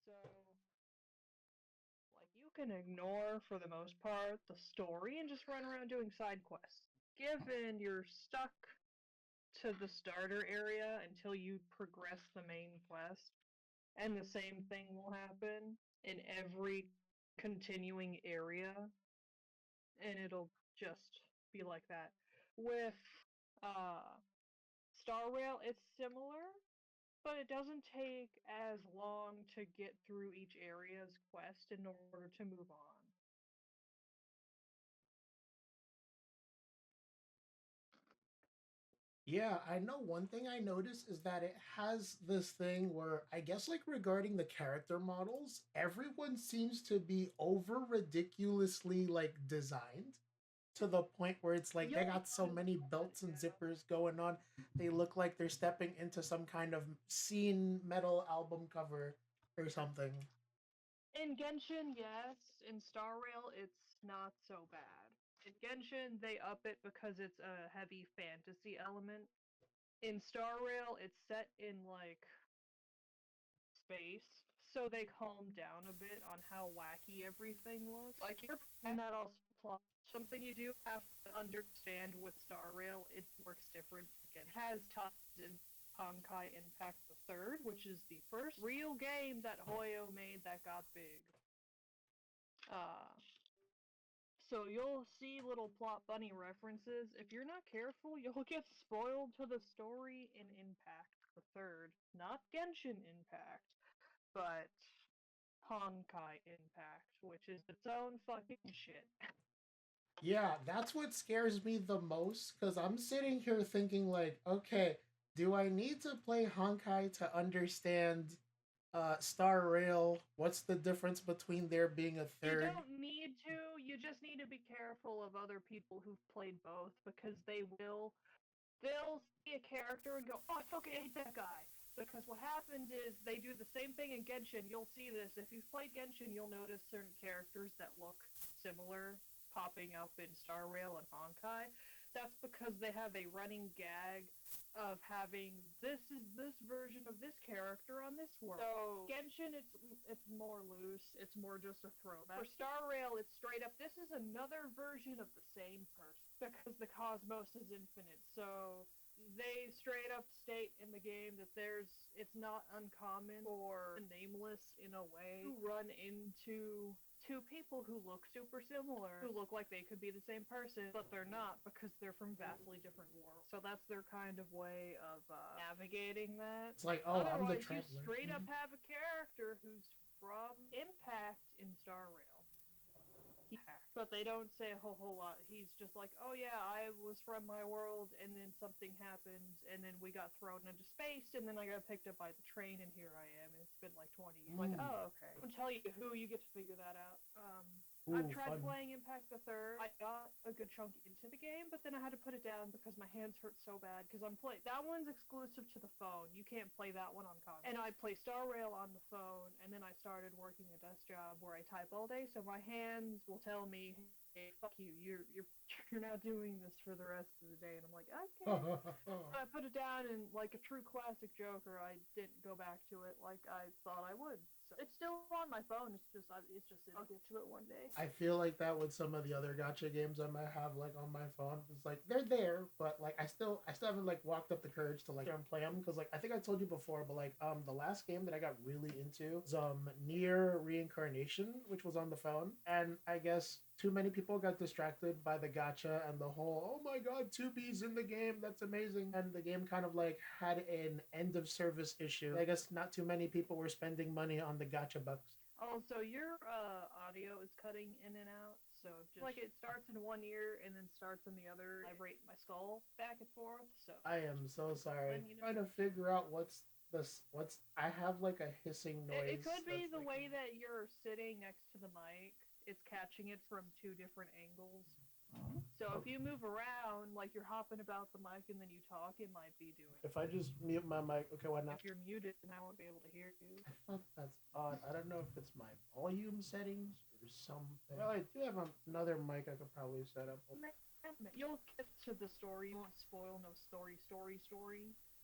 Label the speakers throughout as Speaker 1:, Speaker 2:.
Speaker 1: So, like, you can ignore, for the most part, the story and just run around doing side quests. Given you're stuck to the starter area until you progress the main quest, and the same thing will happen in every continuing area, and it'll just be like that. With uh, Star Rail, it's similar, but it doesn't take as long to get through each area's quest in order to move on.
Speaker 2: Yeah, I know one thing I noticed is that it has this thing where I guess like regarding the character models, everyone seems to be over ridiculously like designed to the point where it's like they
Speaker 1: You'll
Speaker 2: got so
Speaker 1: notice
Speaker 2: many
Speaker 1: that,
Speaker 2: belts and
Speaker 1: yeah.
Speaker 2: zippers going on. They look like they're stepping into some kind of scene metal album cover or something.
Speaker 1: In Genshin, yes. In Star Rail, it's not so bad. In Genshin, they up it because it's a heavy fantasy element. In Star Rail, it's set in like space, so they calm down a bit on how wacky everything looks. Like and that also plot. Something you do have to understand with Star Rail, it works different. It has ties in Honkai Impact the Third, which is the first real game that Hoyo made that got big. Uh, so you'll see little plot bunny references. If you're not careful, you'll get spoiled to the story in Impact the Third, not Genshin Impact, but Honkai Impact, which is its own fucking shit.
Speaker 2: Yeah, that's what scares me the most because I'm sitting here thinking like, okay, do I need to play Honkai to understand Star Rail? What's the difference between there being a
Speaker 1: You
Speaker 2: third?
Speaker 1: don't need to, you just need to be careful of other people who've played both because they'll see a character and go, "Oh, I fucking hate that guy." Because what happens is they do the same thing in Genshin. You'll see this. If you've played Genshin, you'll notice certain characters that look similar popping up in Star Rail and Honkai. That's because they have a running gag of having this version of this character on this world. So Genshin, it's more loose. It's more just a throwback. For Star Rail, it's straight up. This is another version of the same person because the cosmos is infinite. So they straight up state in the game that it's not uncommon for the nameless in a way to run into two people who look super similar, who look like they could be the same person, but they're not because they're from vastly different worlds. So that's their kind of way of navigating that.
Speaker 2: It's like, oh, I'm the
Speaker 1: Otherwise, you
Speaker 2: traveler.
Speaker 1: straight up
Speaker 2: Mhm.
Speaker 1: have a character who's from Impact in Star Rail. But they don't say a whole lot. He's just like, oh yeah, I was from my world, and then something happened, and then we got thrown into space, and then I got picked up by the train, and here I am. And it's been like 20 years. Like,
Speaker 2: Mm.
Speaker 1: oh okay. I won't tell you who. You get to figure that out. I've
Speaker 2: Ooh,
Speaker 1: tried
Speaker 2: fun.
Speaker 1: playing Impact the Third. I got a good chunk into the game, but then I had to put it down because my hands hurt so bad. Because I'm playing that one's exclusive to the phone. You can't play that one on console. And I play Star Rail on the phone, and then I started working a desk job where I type all day, so my hands will tell me, "Hey, fuck you. You're you're not doing this for the rest of the day." And I'm like, okay. I put it down, and like a true classic Joker, I didn't go back to it like I thought I would. So it's still on my phone. It's just I'll get to it one day.
Speaker 2: I feel like that with some of the other gotcha games I might have like on my phone. It's like they're there, but like I still haven't like walked up the courage to like play them because like I think I told you before, but like the last game that I got really into was Near Reincarnation, which was on the phone, and I guess too many people got distracted by the gotcha and the whole oh my god 2B's in the game, that's amazing, and the game kind of like had an end of service issue. I guess not too many people were spending money on the gotcha bucks.
Speaker 1: Also, your audio is cutting in and out, so just like it starts in one ear and then starts in the other. I vibrate my skull back and forth, so
Speaker 2: I am so sorry.
Speaker 1: letting you know.
Speaker 2: Trying to figure out what's this. What's I have like a hissing
Speaker 1: It
Speaker 2: noise
Speaker 1: could be
Speaker 2: that's
Speaker 1: the
Speaker 2: like
Speaker 1: way that you're sitting next to the mic. It's catching it from two different angles. So if
Speaker 2: okay.
Speaker 1: you move around, like you're hopping about the mic and then you talk, it might be doing.
Speaker 2: If I just mute my mic, okay, why not?
Speaker 1: If you're muted, then I won't be able to hear you.
Speaker 2: That's odd. I don't know if it's my volume settings or something. Well, I do have another mic I could probably set up.
Speaker 1: You'll get to the story. You won't spoil no story.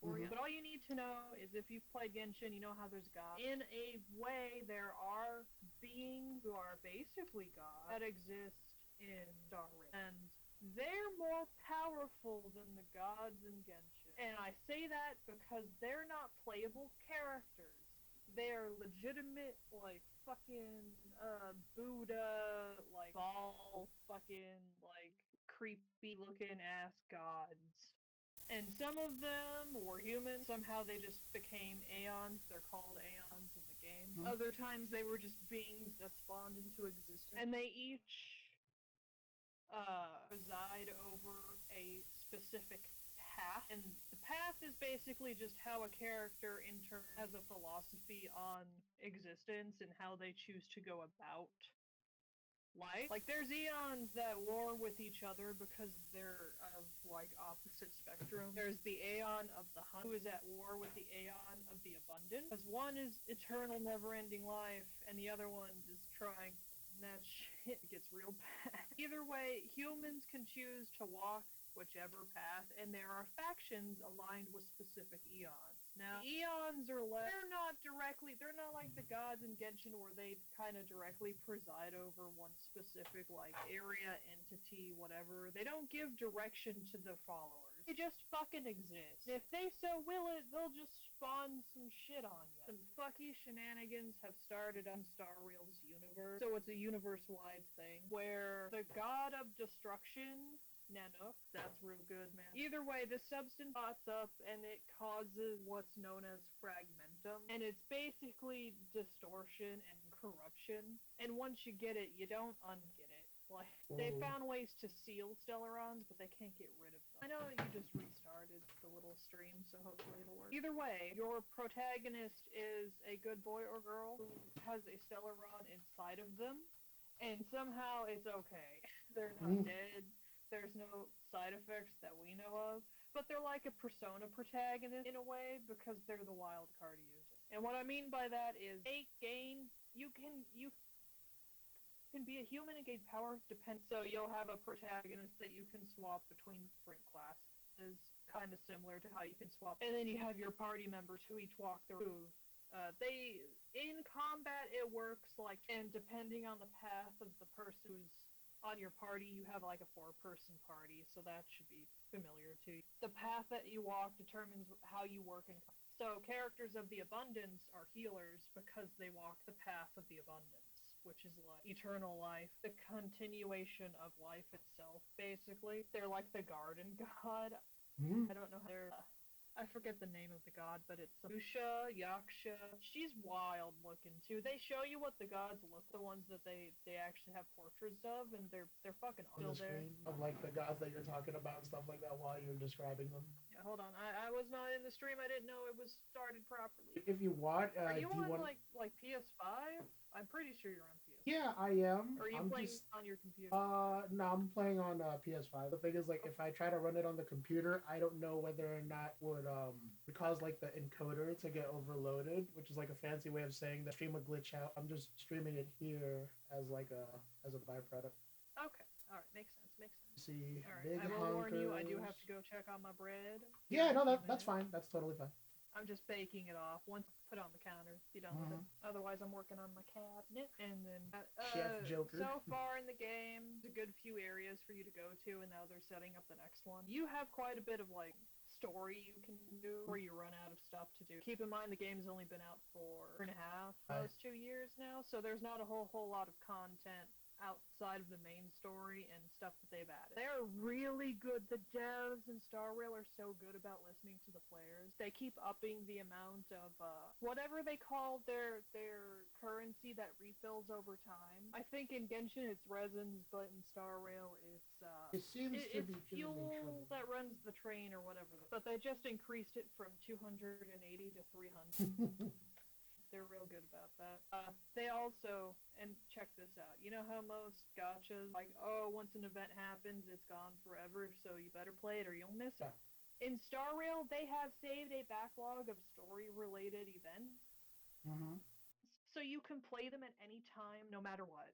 Speaker 1: for you. But all you need to know is if you've played Genshin, you know how there's gods. In a way, there are beings who are basically gods that exist in Starry, and they're more powerful than the gods in Genshin. And I say that because they're not playable characters. They're legitimate, like, fucking, Buddha, like, ball, fucking, like, creepy looking ass gods. And some of them were human. Somehow they just became Aeons. They're called Aeons in the game. Other times they were just beings that spawned into existence. And they each preside over a specific path. And the path is basically just how a character has a philosophy on existence and how they choose to go about life. Like, there's Eons that war with each other because they're of, like, opposite spectrum. There's the Aeon of the Hunt, who is at war with the Aeon of the Abundant. Because one is eternal, never-ending life, and the other one is trying, and that shit gets real bad. Either way, humans can choose to walk whichever path, and there are factions aligned with specific Eons. Now, Eons are they're not like the gods in Genshin where they kind of directly preside over one specific, like, area, entity, whatever. They don't give direction to their followers. They just fucking exist. If they so will it, they'll just spawn some shit on you. Some fucky shenanigans have started on Star Rail's universe, so it's a universe-wide thing, where the god of destruction, Nanook, that's real good, man. Either way, this substance pops up and it causes what's known as fragmentum, and it's basically distortion and corruption. And once you get it, you don't unget it. Like, they found ways to seal Stellarons, but they can't get rid of them. I know you just restarted the little stream, so hopefully it'll work. Either way, your protagonist is a good boy or girl who has a Stellaron inside of them, and somehow it's okay. They're not dead. There's no side effects that we know of, but they're like a Persona protagonist in a way because they're the wild card user. And what I mean by that is you can be a human and gain power so you'll have a protagonist that you can swap between different classes, kind of similar to how you can swap. And then you have your party members who each walk through. In combat it works like, and depending on the path of the person who's on your party, you have like a 4-person party, so that should be familiar to you. The path that you walk determines how you work in. So characters of the Abundance are healers because they walk the path of the Abundance, which is like eternal life, the continuation of life itself, basically. They're like the garden god. I don't know how they're... I forget the name of the god, but it's Usha, Yaksha. She's wild looking too. They show you what the gods look, the ones that they actually have portraits of, and they're fucking
Speaker 2: on the screen of like the gods that you're talking about and stuff like that while you're describing them.
Speaker 1: Yeah, hold on. I was not in the stream. I didn't know it was started properly.
Speaker 2: If you want,
Speaker 1: are you on like PS5? I'm pretty sure you're on PS5.
Speaker 2: Yeah, I am.
Speaker 1: Or are you playing on your computer?
Speaker 2: No, I'm playing on PS5. The thing is, like, if I try to run it on the computer, I don't know whether or not would cause like the encoder to get overloaded, which is like a fancy way of saying that stream would glitch out. I'm just streaming it here as like a byproduct.
Speaker 1: Okay, all right, makes sense.
Speaker 2: See,
Speaker 1: all right, I will warn you. I do have to go check on my bread.
Speaker 2: Yeah, no, that's fine. That's totally fine.
Speaker 1: I'm just baking it off. Once put it on the counter, be done with it. Otherwise, I'm working on my cabinet. And then,
Speaker 2: Chef Joker.
Speaker 1: So far in the game, there's a good few areas for you to go to, and now they're setting up the next one. You have quite a bit of, like, story you can do where you run out of stuff to do. Keep in mind, the game's only been out for 1.5, almost 2 years now, so there's not a whole lot of content outside of the main story and stuff that they've added. They're really good. The devs in Star Rail are so good about listening to the players. They keep upping the amount of whatever they call their currency that refills over time. I think in Genshin it's resins, but in Star Rail it's it's fuel that runs the train or whatever. But they just increased it from 280 to 300. They're real good about that. They also, and check this out, you know how most gachas, like, oh, once an event happens, it's gone forever, so you better play it or you'll miss it. In Star Rail, they have saved a backlog of story-related events, so you can play them at any time, no matter what.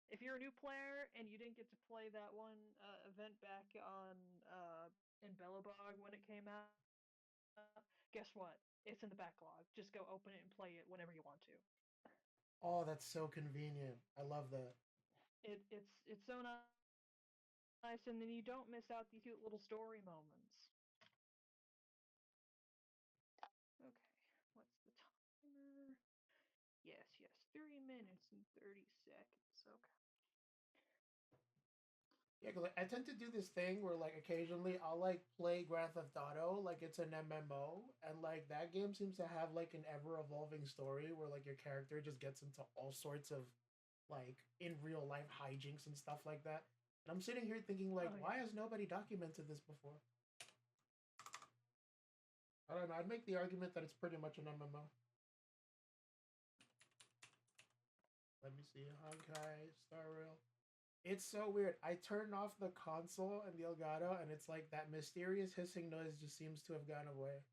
Speaker 1: If you're a new player and you didn't get to play that one event back on in Belobog when it came out, guess what? It's in the backlog. Just go open it and play it whenever you want to.
Speaker 2: Oh, that's so convenient. I love that.
Speaker 1: It's so nice, and then you don't miss out these cute little story moments. Okay, what's the timer? Yes, 3 minutes and 30 seconds. Okay.
Speaker 2: Yeah, cause like, I tend to do this thing where like occasionally I'll like play Grand Theft Auto like it's an MMO, and like that game seems to have like an ever evolving story where like your character just gets into all sorts of like in real life hijinks and stuff like that. And I'm sitting here thinking like,
Speaker 1: Oh
Speaker 2: why
Speaker 1: yeah.
Speaker 2: has nobody documented this before? I don't know. I'd make the argument that it's pretty much an MMO. Let me see, Honkai, Star Rail. It's so weird. I turned off the console and the Elgato, and it's like that mysterious hissing noise just seems to have gone away.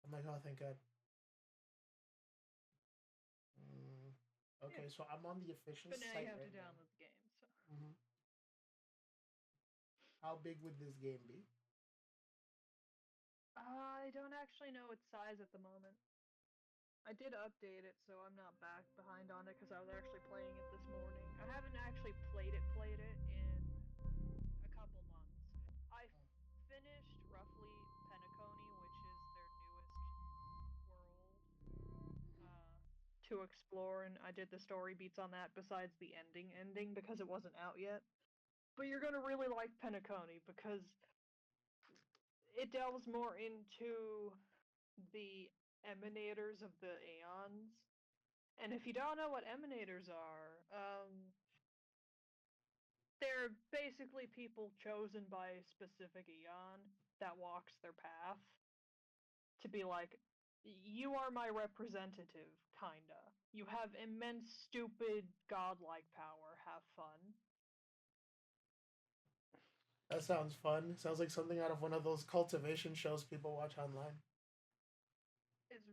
Speaker 2: I'm like, oh, thank God. Mm.
Speaker 1: Yeah.
Speaker 2: Okay, so I'm on the official
Speaker 1: But now you
Speaker 2: site
Speaker 1: have to
Speaker 2: right now.
Speaker 1: download the game. So
Speaker 2: Hmm. How big would this game be?
Speaker 1: I don't actually know its size at the moment. I did update it, so I'm not back behind on it because I was actually playing it this morning. I haven't actually played it in a couple months. I finished roughly Penacony, which is their newest world to explore, and I did the story beats on that besides the ending because it wasn't out yet. But you're gonna really like Penacony because it delves more into the emanators of the Aeons. And if you don't know what emanators are, they're basically people chosen by a specific Aeon that walks their path to be like, you are my representative, kinda. You have immense, stupid, godlike power. Have fun.
Speaker 2: That sounds fun. Sounds like something out of one of those cultivation shows people watch online.
Speaker 1: It's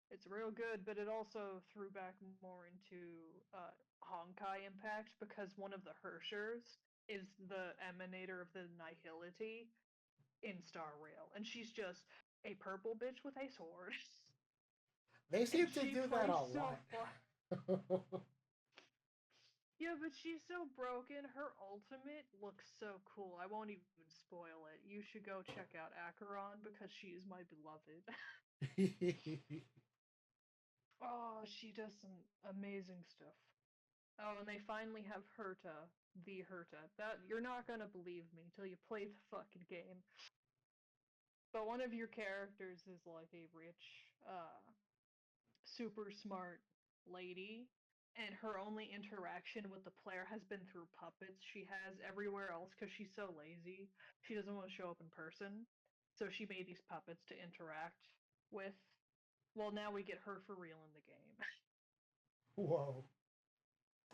Speaker 1: it's real good, but it also threw back more into Honkai impact because one of the Hershers is the emanator of the Nihility in Star Rail, and she's just a purple bitch with a sword,
Speaker 2: They
Speaker 1: and
Speaker 2: seem to
Speaker 1: she
Speaker 2: do that
Speaker 1: plays
Speaker 2: a
Speaker 1: so
Speaker 2: lot.
Speaker 1: fun. Yeah, but she's so broken. Her ultimate looks so cool. I won't even spoil it. You should go check out Acheron because she is my beloved. Oh, she does some amazing stuff. Oh, and they finally have Herta, the Herta. That you're not gonna believe me until you play the fucking game. But one of your characters is like a rich, super smart lady, and her only interaction with the player has been through puppets she has everywhere else because she's so lazy. She doesn't want to show up in person. So she made these puppets to interact with. Well, now we get her for real in the game.
Speaker 2: Whoa.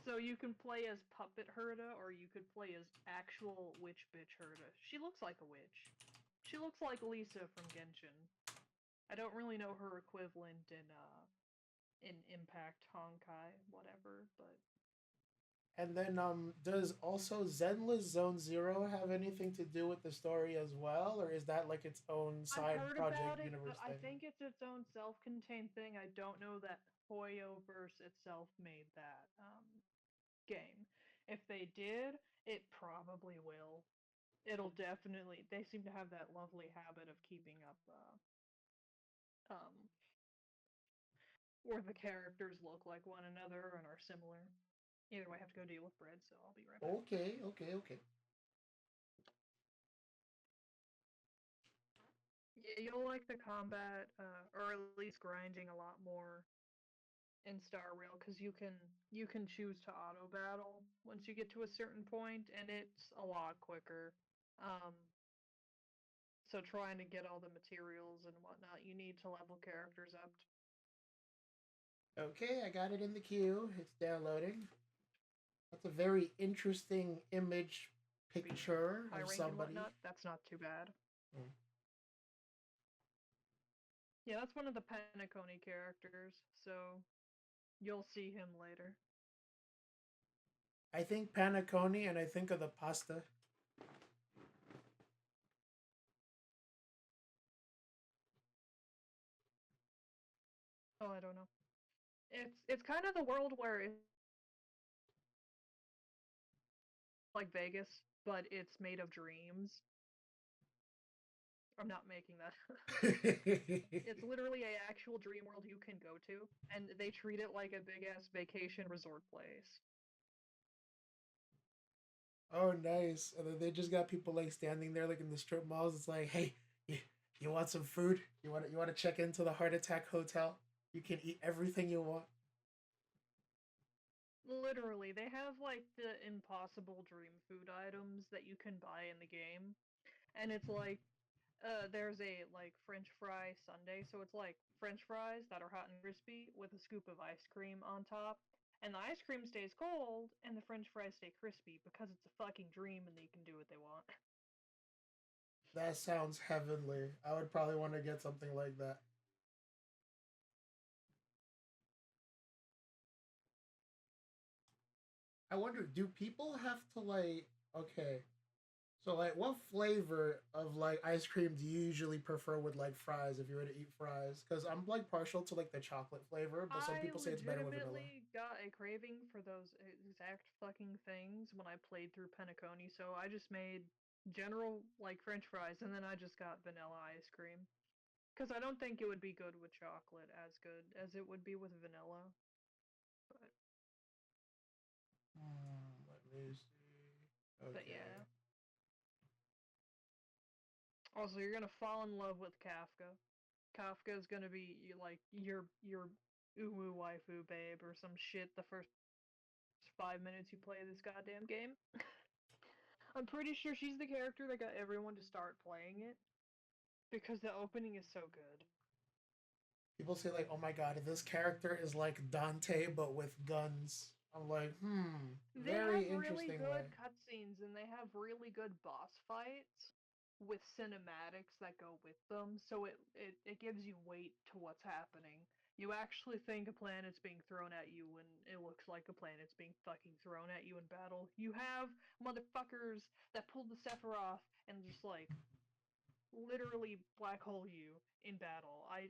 Speaker 1: So you can play as Puppet Herda, or you could play as actual Witch Bitch Herda. She looks like a witch. She looks like Lisa from Genshin. I don't really know her equivalent in Impact, Honkai, whatever, but
Speaker 2: And then does also Zenless Zone Zero have anything to do with the story as well, or is that like its own
Speaker 1: I
Speaker 2: side
Speaker 1: heard
Speaker 2: project
Speaker 1: about it, but
Speaker 2: universe
Speaker 1: I
Speaker 2: thing?
Speaker 1: think it's its own self-contained thing. I don't know that Hoyoverse itself made that game. If they did, it probably will. It'll definitely. They seem to have that lovely habit of keeping up where the characters look like one another and are similar. Either way, I have to go deal with bread, so I'll be right back.
Speaker 2: Okay.
Speaker 1: Yeah, you'll like the combat, or at least grinding a lot more in Star Rail because you can choose to auto battle once you get to a certain point, and it's a lot quicker. Um, so trying to get all the materials and whatnot you need to level characters up.
Speaker 2: Okay, I got it in the queue. It's downloading. That's a very interesting image picture
Speaker 1: High
Speaker 2: of
Speaker 1: rank and
Speaker 2: somebody.
Speaker 1: whatnot. That's not too bad.
Speaker 2: Hmm.
Speaker 1: Yeah, that's one of the Penacony characters, so you'll see him later.
Speaker 2: I think panettone and I think of the pasta.
Speaker 1: Oh, I don't know. It's kind of the world where it's like Vegas, but it's made of dreams. I'm not making that. It's literally a actual dream world you can go to, and they treat it like a big ass vacation resort place.
Speaker 2: Oh, nice. And then they just got people like standing there, like in the strip malls. It's like, hey, you want some food? You want to check into the Heart Attack Hotel? You can eat everything you want.
Speaker 1: Literally, they have like the impossible dream food items that you can buy in the game, and it's like there's a like French fry sundae, so it's like French fries that are hot and crispy with a scoop of ice cream on top. And the ice cream stays cold and the French fries stay crispy because it's a fucking dream and they can do what they want.
Speaker 2: That sounds heavenly. I would probably want to get something like that. I wonder, do people have to like, okay, so like what flavor of like ice cream do you usually prefer with like fries if you were to eat fries? Because I'm like partial to like the chocolate flavor, but some
Speaker 1: I
Speaker 2: people say it's better with vanilla.
Speaker 1: legitimately got a craving for those exact fucking things when I played through Penacony, so I just made general like French fries and then I just got vanilla ice cream. Because I don't think it would be good with chocolate as good as it would be with vanilla. But
Speaker 2: Let me see.
Speaker 1: but
Speaker 2: Okay.
Speaker 1: yeah. Also, you're gonna fall in love with Kafka. Kafka is gonna be like your uwu waifu babe or some shit the first 5 minutes you play this goddamn game. I'm pretty sure she's the character that got everyone to start playing it because the opening is so good.
Speaker 2: People say like, "Oh my god, this character is like Dante but with guns." I'm like,
Speaker 1: They
Speaker 2: very
Speaker 1: have really
Speaker 2: interesting way.
Speaker 1: good cutscenes and they have really good boss fights with cinematics that go with them, so it gives you weight to what's happening. You actually think a planet's being thrown at you when it looks like a planet's being fucking thrown at you in battle. You have motherfuckers that pull the Sephiroth and just like literally black hole you in battle. I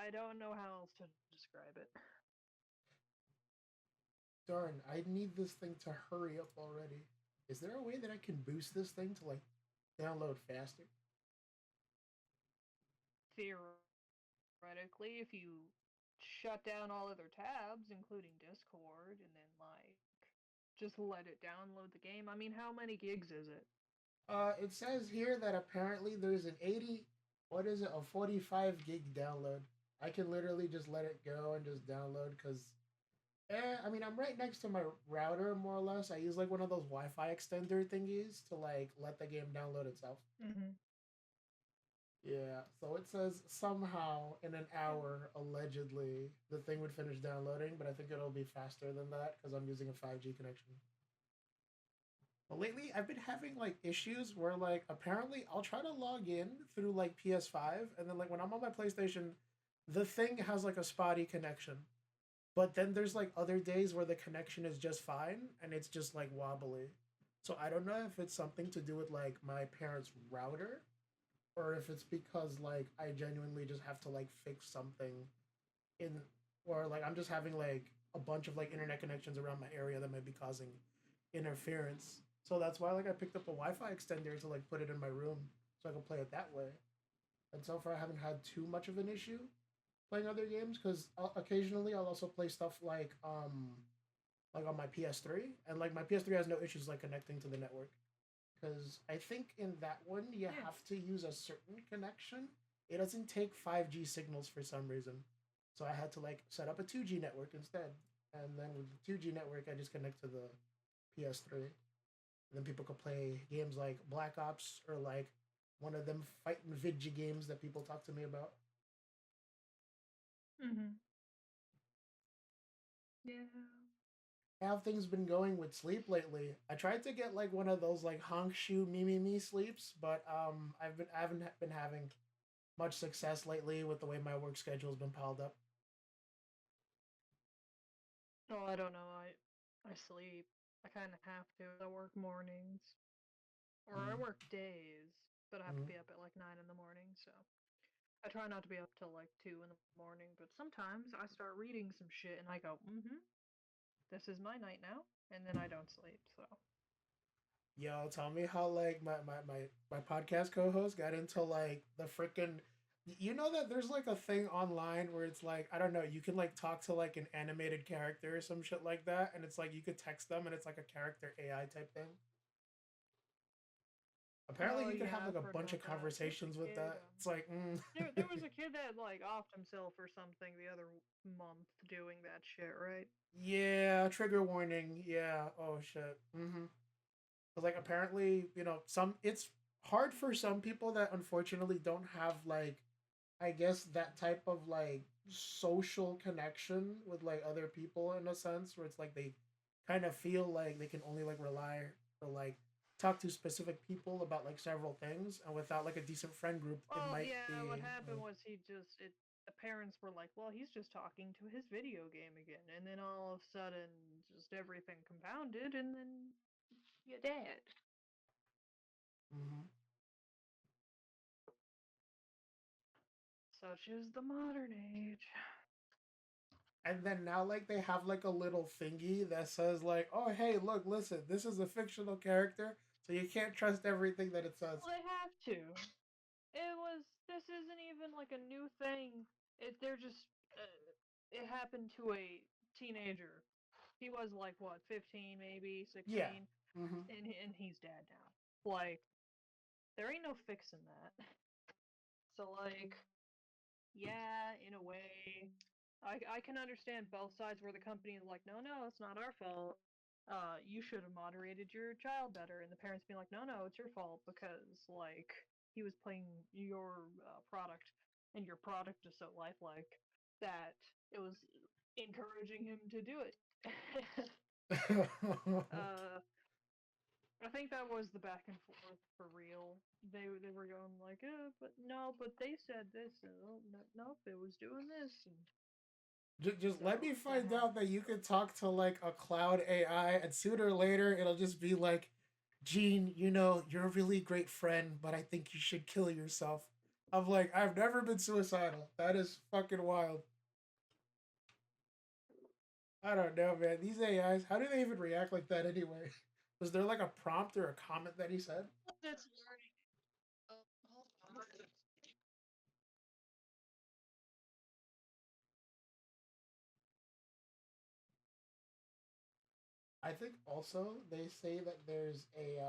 Speaker 1: don't know how else to describe it.
Speaker 2: Darn, I need this thing to hurry up already. Is there a way that I can boost this thing to like download faster?
Speaker 1: Theoretically, if you shut down all other tabs, including Discord, and then like just let it download the game. I mean, how many gigs is it?
Speaker 2: It says here that apparently there's an 80, what is it, a 45 gig download. I can literally just let it go and just download because, I mean, I'm right next to my router more or less. I use like one of those Wi-Fi extender thingies to like let the game download itself.
Speaker 1: Mm-hmm.
Speaker 2: Yeah, so it says somehow in an hour, allegedly, the thing would finish downloading, but I think it'll be faster than that because I'm using a 5G connection. But lately, I've been having like issues where like apparently I'll try to log in through like PS5, and then like when I'm on my PlayStation, the thing has like a spotty connection. But then there's like other days where the connection is just fine and it's just like wobbly. So I don't know if it's something to do with like my parents' router or if it's because like I genuinely just have to like fix something in, or like I'm just having like a bunch of like internet connections around my area that might be causing interference. So that's why like I picked up a Wi-Fi extender to like put it in my room so I can play it that way. And so far I haven't had too much of an issue playing other games because occasionally I'll also play stuff like on my PS3, and like my PS3 has no issues like connecting to the network because I think in that one you
Speaker 1: Yeah.
Speaker 2: have to use a certain connection. It doesn't take 5G signals for some reason, so I had to like set up a 2G network instead. And then with the 2G network, I just connect to the PS3. And then people could play games like Black Ops or like one of them fighting vidgy games that people talk to me about.
Speaker 1: Mm-hmm. Yeah.
Speaker 2: How have things been going with sleep lately? I tried to get like one of those like honk shoe me sleeps, but I haven't been having much success lately with the way my work schedule's been piled up.
Speaker 1: Oh, I don't know. I sleep. I kind of have to. I work mornings, or I
Speaker 2: Mm-hmm.
Speaker 1: work days, but I have to
Speaker 2: Mm-hmm.
Speaker 1: be up at like 9 in the morning. So I try not to be up till like 2 in the morning, but sometimes I start reading some shit and I go, this is my night now, and then I don't sleep, so.
Speaker 2: Yo, tell me how like my podcast co-host got into like the freaking. You know that there's like a thing online where it's like I don't know, you can like talk to like an animated character or some shit like that, and it's like you could text them and it's like a character AI type thing. Apparently,
Speaker 1: Oh
Speaker 2: you can
Speaker 1: yeah,
Speaker 2: have like
Speaker 1: I've
Speaker 2: a
Speaker 1: heard
Speaker 2: bunch
Speaker 1: about
Speaker 2: of
Speaker 1: that. There's a
Speaker 2: conversations with
Speaker 1: kid.
Speaker 2: that. It's like,
Speaker 1: There was a kid that like offed himself or something the other month doing that shit, right?
Speaker 2: yeah, trigger warning. Yeah, oh shit. But like apparently, some it's hard for some people that unfortunately don't have like I guess that type of like social connection with like other people in a sense where it's like they kind of feel like they can only like rely or like talk to specific people about like several things and without like a decent friend group it
Speaker 1: Well,
Speaker 2: might
Speaker 1: yeah, what
Speaker 2: be
Speaker 1: happened was the parents were like, well, he's just talking to his video game again. And then all of a sudden, just everything compounded, and then you're dead.
Speaker 2: mm-hmm.
Speaker 1: Such is the modern age.
Speaker 2: And then now like they have like a little thingy that says like, oh hey, look, listen, this is a fictional character, so you can't trust everything that it says.
Speaker 1: Well, they have to. This isn't even like a new thing. They're just, it happened to a teenager. He was like, what, 15, maybe
Speaker 2: Yeah.
Speaker 1: 16?
Speaker 2: Mm-hmm.
Speaker 1: And he's dead now. Like, there ain't no fixing that. So, like, yeah, in a way, I can understand both sides where the company is like, no, no, it's not our fault. You should have moderated your child better, and the parents being like, no, no, it's your fault because like he was playing your product, and your product is so lifelike that it was encouraging him to do it. uh, I think that was the back and forth for real. They were going like, but no, but they said this, and oh, no, nope, it was doing this, and
Speaker 2: just
Speaker 1: so
Speaker 2: let me
Speaker 1: that
Speaker 2: find out that
Speaker 1: happened.
Speaker 2: you
Speaker 1: So
Speaker 2: can talk to like a cloud AI, and sooner or later it'll just be like, Gene, you're a really great friend, but I think you should kill yourself. I'm like, I've never been suicidal. That is fucking wild. I don't know, man. These AIs, how do they even react like that anyway? Was there like a prompt or a comment that he said?
Speaker 1: that's learning. Hold on.
Speaker 2: I think also they say that there's a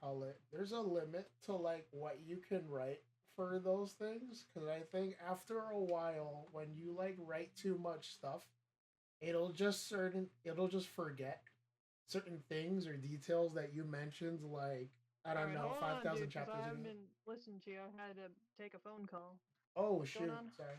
Speaker 2: call it, there's a limit to like what you can write for those things because I think after a while when you like write too much stuff it'll just forget certain things or details that you mentioned like I
Speaker 1: All
Speaker 2: don't
Speaker 1: right,
Speaker 2: know
Speaker 1: hold on,
Speaker 2: 5,000
Speaker 1: dude, because
Speaker 2: chapters
Speaker 1: I haven't
Speaker 2: ago.
Speaker 1: been listening to you. I had to take a phone call.
Speaker 2: Oh
Speaker 1: What's going
Speaker 2: shoot,
Speaker 1: on?
Speaker 2: sorry.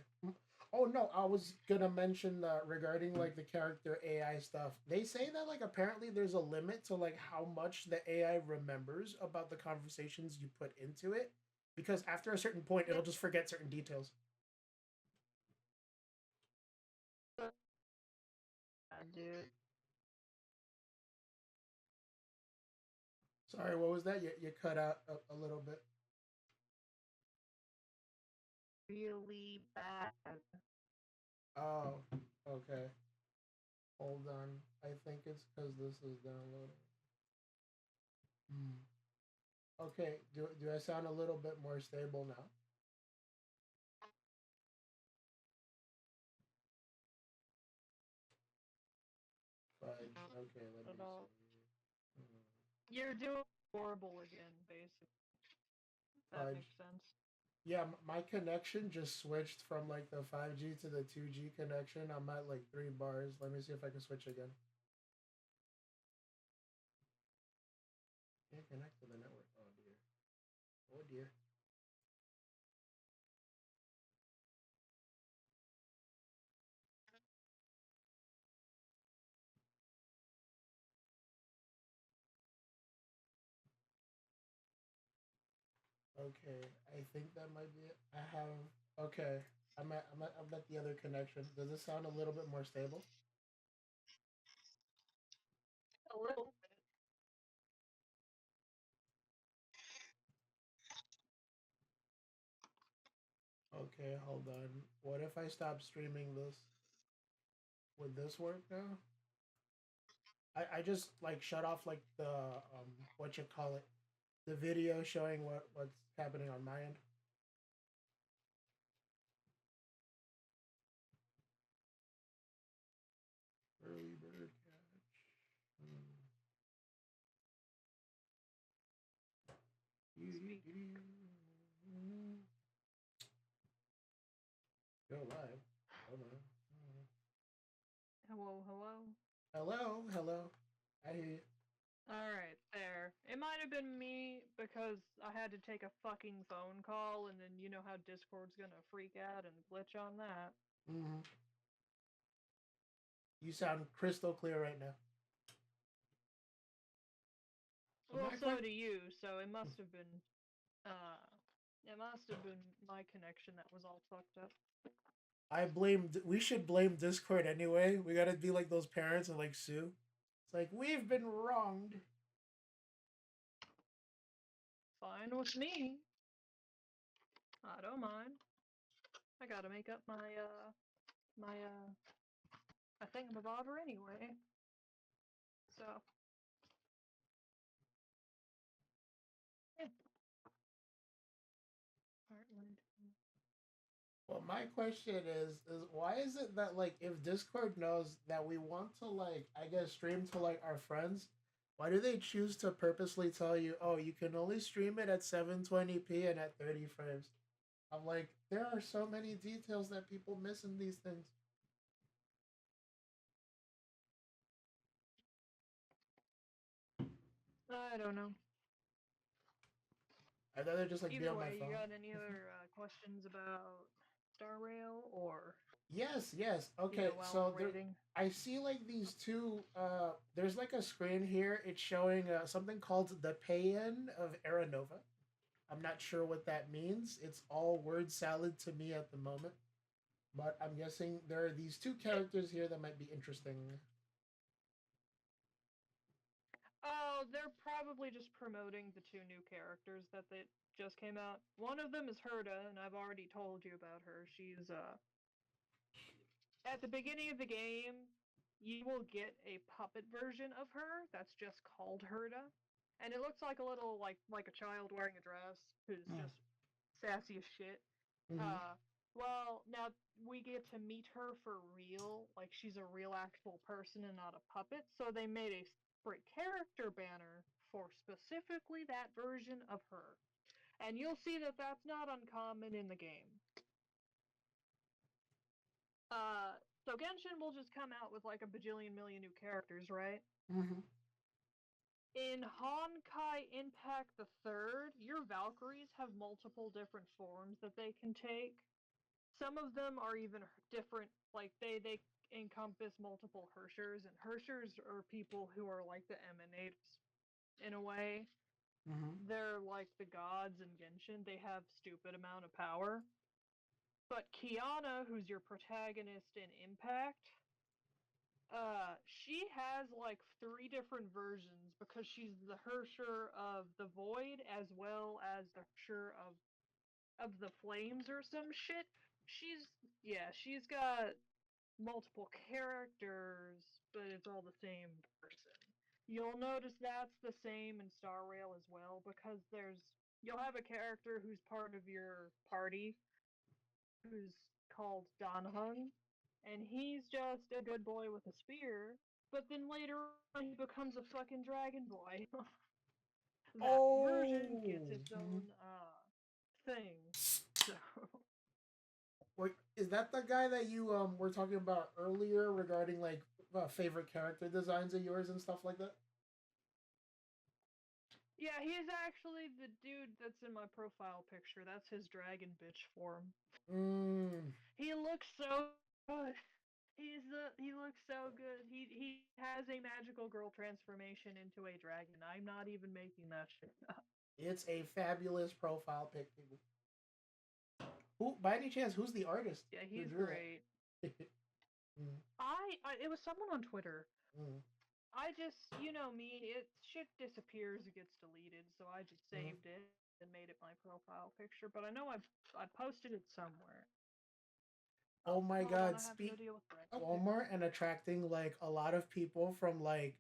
Speaker 2: Oh no, I was gonna mention regarding like the character AI stuff. They say that like apparently there's a limit to like how much the AI remembers about the conversations you put into it, because after a certain point
Speaker 1: Yeah,
Speaker 2: it'll just forget certain details.
Speaker 1: dude.
Speaker 2: Sorry, what was that? You cut out a little bit.
Speaker 1: Really bad.
Speaker 2: Oh, okay. Hold on. I think it's because this is downloading. Hmm. Okay. Do I sound a little bit more stable now? Fudge. Okay, let me
Speaker 1: At all.
Speaker 2: see. Hmm.
Speaker 1: You're doing horrible again, basically. That
Speaker 2: Fudge.
Speaker 1: makes sense.
Speaker 2: Yeah, my connection just switched from like the 5G to the 2G connection. I'm at like 3 bars. Let me see if I can switch again. Can't connect to the network. Oh dear. Oh dear. Okay, I think that might be it. I have. Okay, I'm at the other connection. Does it sound a little bit more stable?
Speaker 1: A little.
Speaker 2: Okay, hold on. What if I stop streaming this? Would this work now? I just like shut off like the what you call it, the video showing what's happening on my end. Early bird catch.
Speaker 1: Speak.
Speaker 2: Go live. Hold on.
Speaker 1: Hello, hello.
Speaker 2: Hello, hello. I hear you.
Speaker 1: Alright, there. It might have been me because I had to take a fucking phone call, and then you know how Discord's gonna freak out and glitch on that.
Speaker 2: Mm-hmm. You sound crystal clear right now. So
Speaker 1: Well,
Speaker 2: my
Speaker 1: so
Speaker 2: question.
Speaker 1: do you, so it must have been, it must have been my connection that was all fucked up.
Speaker 2: I blamed. We should blame Discord anyway. We gotta be like those parents and like sue. It's like we've been wronged.
Speaker 1: Fine with me. I don't mind. I gotta make up my thingamabobber anyway. So, yeah. Heartland.
Speaker 2: Well, my question is why is it that like if Discord knows that we want to like I guess stream to like our friends, why do they choose to purposely tell you, oh, you can only stream it at 720p and at 30 frames? I'm like, there are so many details that people miss in these things.
Speaker 1: I don't know.
Speaker 2: I'd rather just like be
Speaker 1: Either
Speaker 2: on my
Speaker 1: way, you
Speaker 2: phone.
Speaker 1: got any other questions about Star Rail or
Speaker 2: Yes, yes.
Speaker 1: you
Speaker 2: Okay,
Speaker 1: know while
Speaker 2: so
Speaker 1: we're
Speaker 2: there
Speaker 1: waiting?
Speaker 2: I see like these two there's like a screen here. It's showing something called the Paean of Aranova. I'm not sure what that means. It's all word salad to me at the moment. But I'm guessing there are these two
Speaker 1: It,
Speaker 2: characters here that might be interesting.
Speaker 1: oh, they're probably just promoting the two new characters that they just came out. One of them is Herda, and I've already told you about her. She's at the beginning of the game, you will get a puppet version of her that's just called Herda, and it looks like a little like a child wearing a dress who's
Speaker 2: Mm.
Speaker 1: just sassy as shit.
Speaker 2: Mm-hmm.
Speaker 1: Well, now we get to meet her for real, like she's a real actual person and not a puppet. So they made a separate character banner for specifically that version of her, and you'll see that that's not uncommon in the game. Uh, so Genshin will just come out with like a bajillion million new characters, right?
Speaker 2: Mm-hmm.
Speaker 1: In Honkai Impact the Third, your Valkyries have multiple different forms that they can take. Some of them are even different, like they encompass multiple Hershers, and Hershers are people who are like the emanators in a way.
Speaker 2: Mm-hmm.
Speaker 1: They're like the gods in Genshin. They have stupid amount of power. But Kiana, who's your protagonist in Impact, she has like three different versions because she's the Hersher of the Void as well as the Hersher of the Flames or some shit. She's got multiple characters, but it's all the same person. You'll notice that's the same in Star Rail as well because you'll have a character who's part of your party who's called Don Hung, and he's just a good boy with a spear. But then later on, he becomes a fucking dragon boy. That version
Speaker 2: Oh.
Speaker 1: gets its
Speaker 2: Mm-hmm.
Speaker 1: own thing. So
Speaker 2: Wait, is that the guy that you were talking about earlier regarding like favorite character designs of yours and stuff like that?
Speaker 1: yeah, he's actually the dude that's in my profile picture. That's his dragon bitch form.
Speaker 2: Mm.
Speaker 1: He looks so good. He looks so good. He has a magical girl transformation into a dragon. I'm not even making that shit up.
Speaker 2: It's a fabulous profile pic. Who, by any chance, who's the artist
Speaker 1: Yeah,
Speaker 2: who
Speaker 1: he's
Speaker 2: drew
Speaker 1: great.
Speaker 2: that? Mm,
Speaker 1: It was someone on Twitter.
Speaker 2: mm,
Speaker 1: I just, you know me, it shit disappears, it gets deleted, so I just
Speaker 2: mm.
Speaker 1: saved it. and made it my profile picture, but I know I posted it somewhere.
Speaker 2: Oh
Speaker 1: Oh,
Speaker 2: my
Speaker 1: hold on,
Speaker 2: god,
Speaker 1: I have to go
Speaker 2: speak
Speaker 1: deal with Brett.
Speaker 2: Walmart and attracting like a lot of people from like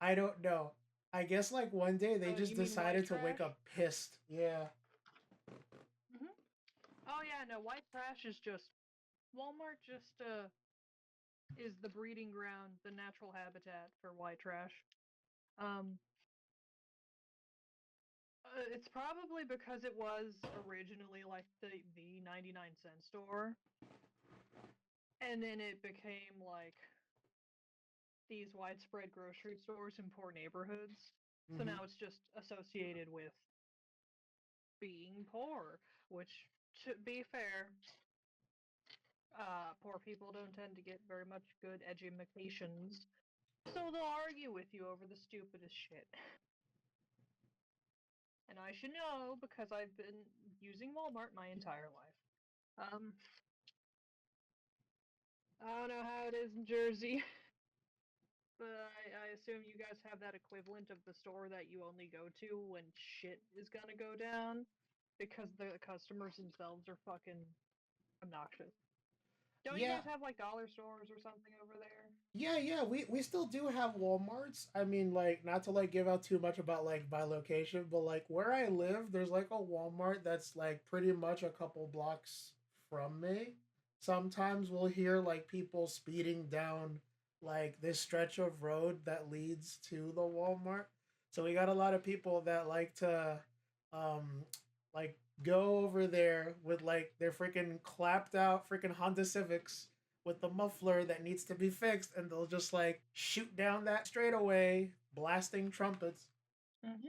Speaker 2: I don't know. I guess like one day they just
Speaker 1: You mean white
Speaker 2: decided to wake
Speaker 1: trash?
Speaker 2: up pissed. Yeah.
Speaker 1: Hmm. Oh yeah, no, white trash is just Walmart. Just is the breeding ground, the natural habitat for white trash. Um, it's probably because it was originally like the 99-cent store, and then it became like these widespread grocery stores in poor neighborhoods. So
Speaker 2: Hmm.
Speaker 1: now it's just associated with being poor, which, to be fair, poor people don't tend to get very much good edumacations. So they'll argue with you over the stupidest shit. And I should know because I've been using Walmart my entire life. I don't know how it is in Jersey, but I assume you guys have that equivalent of the store that you only go to when shit is gonna go down because the customers themselves are fucking obnoxious. Don't you
Speaker 2: Yeah.
Speaker 1: guys have like dollar stores or something over there?
Speaker 2: Yeah. We still do have Walmarts. I mean, like, not to like give out too much about like my location, but like where I live, there's like a Walmart that's like pretty much a couple blocks from me. Sometimes we'll hear like people speeding down like this stretch of road that leads to the Walmart. So we got a lot of people that like to um like go over there with like their freaking clapped out freaking Honda Civics with the muffler that needs to be fixed, and they'll just like shoot down that straightaway, blasting trumpets.
Speaker 1: Mm-hmm.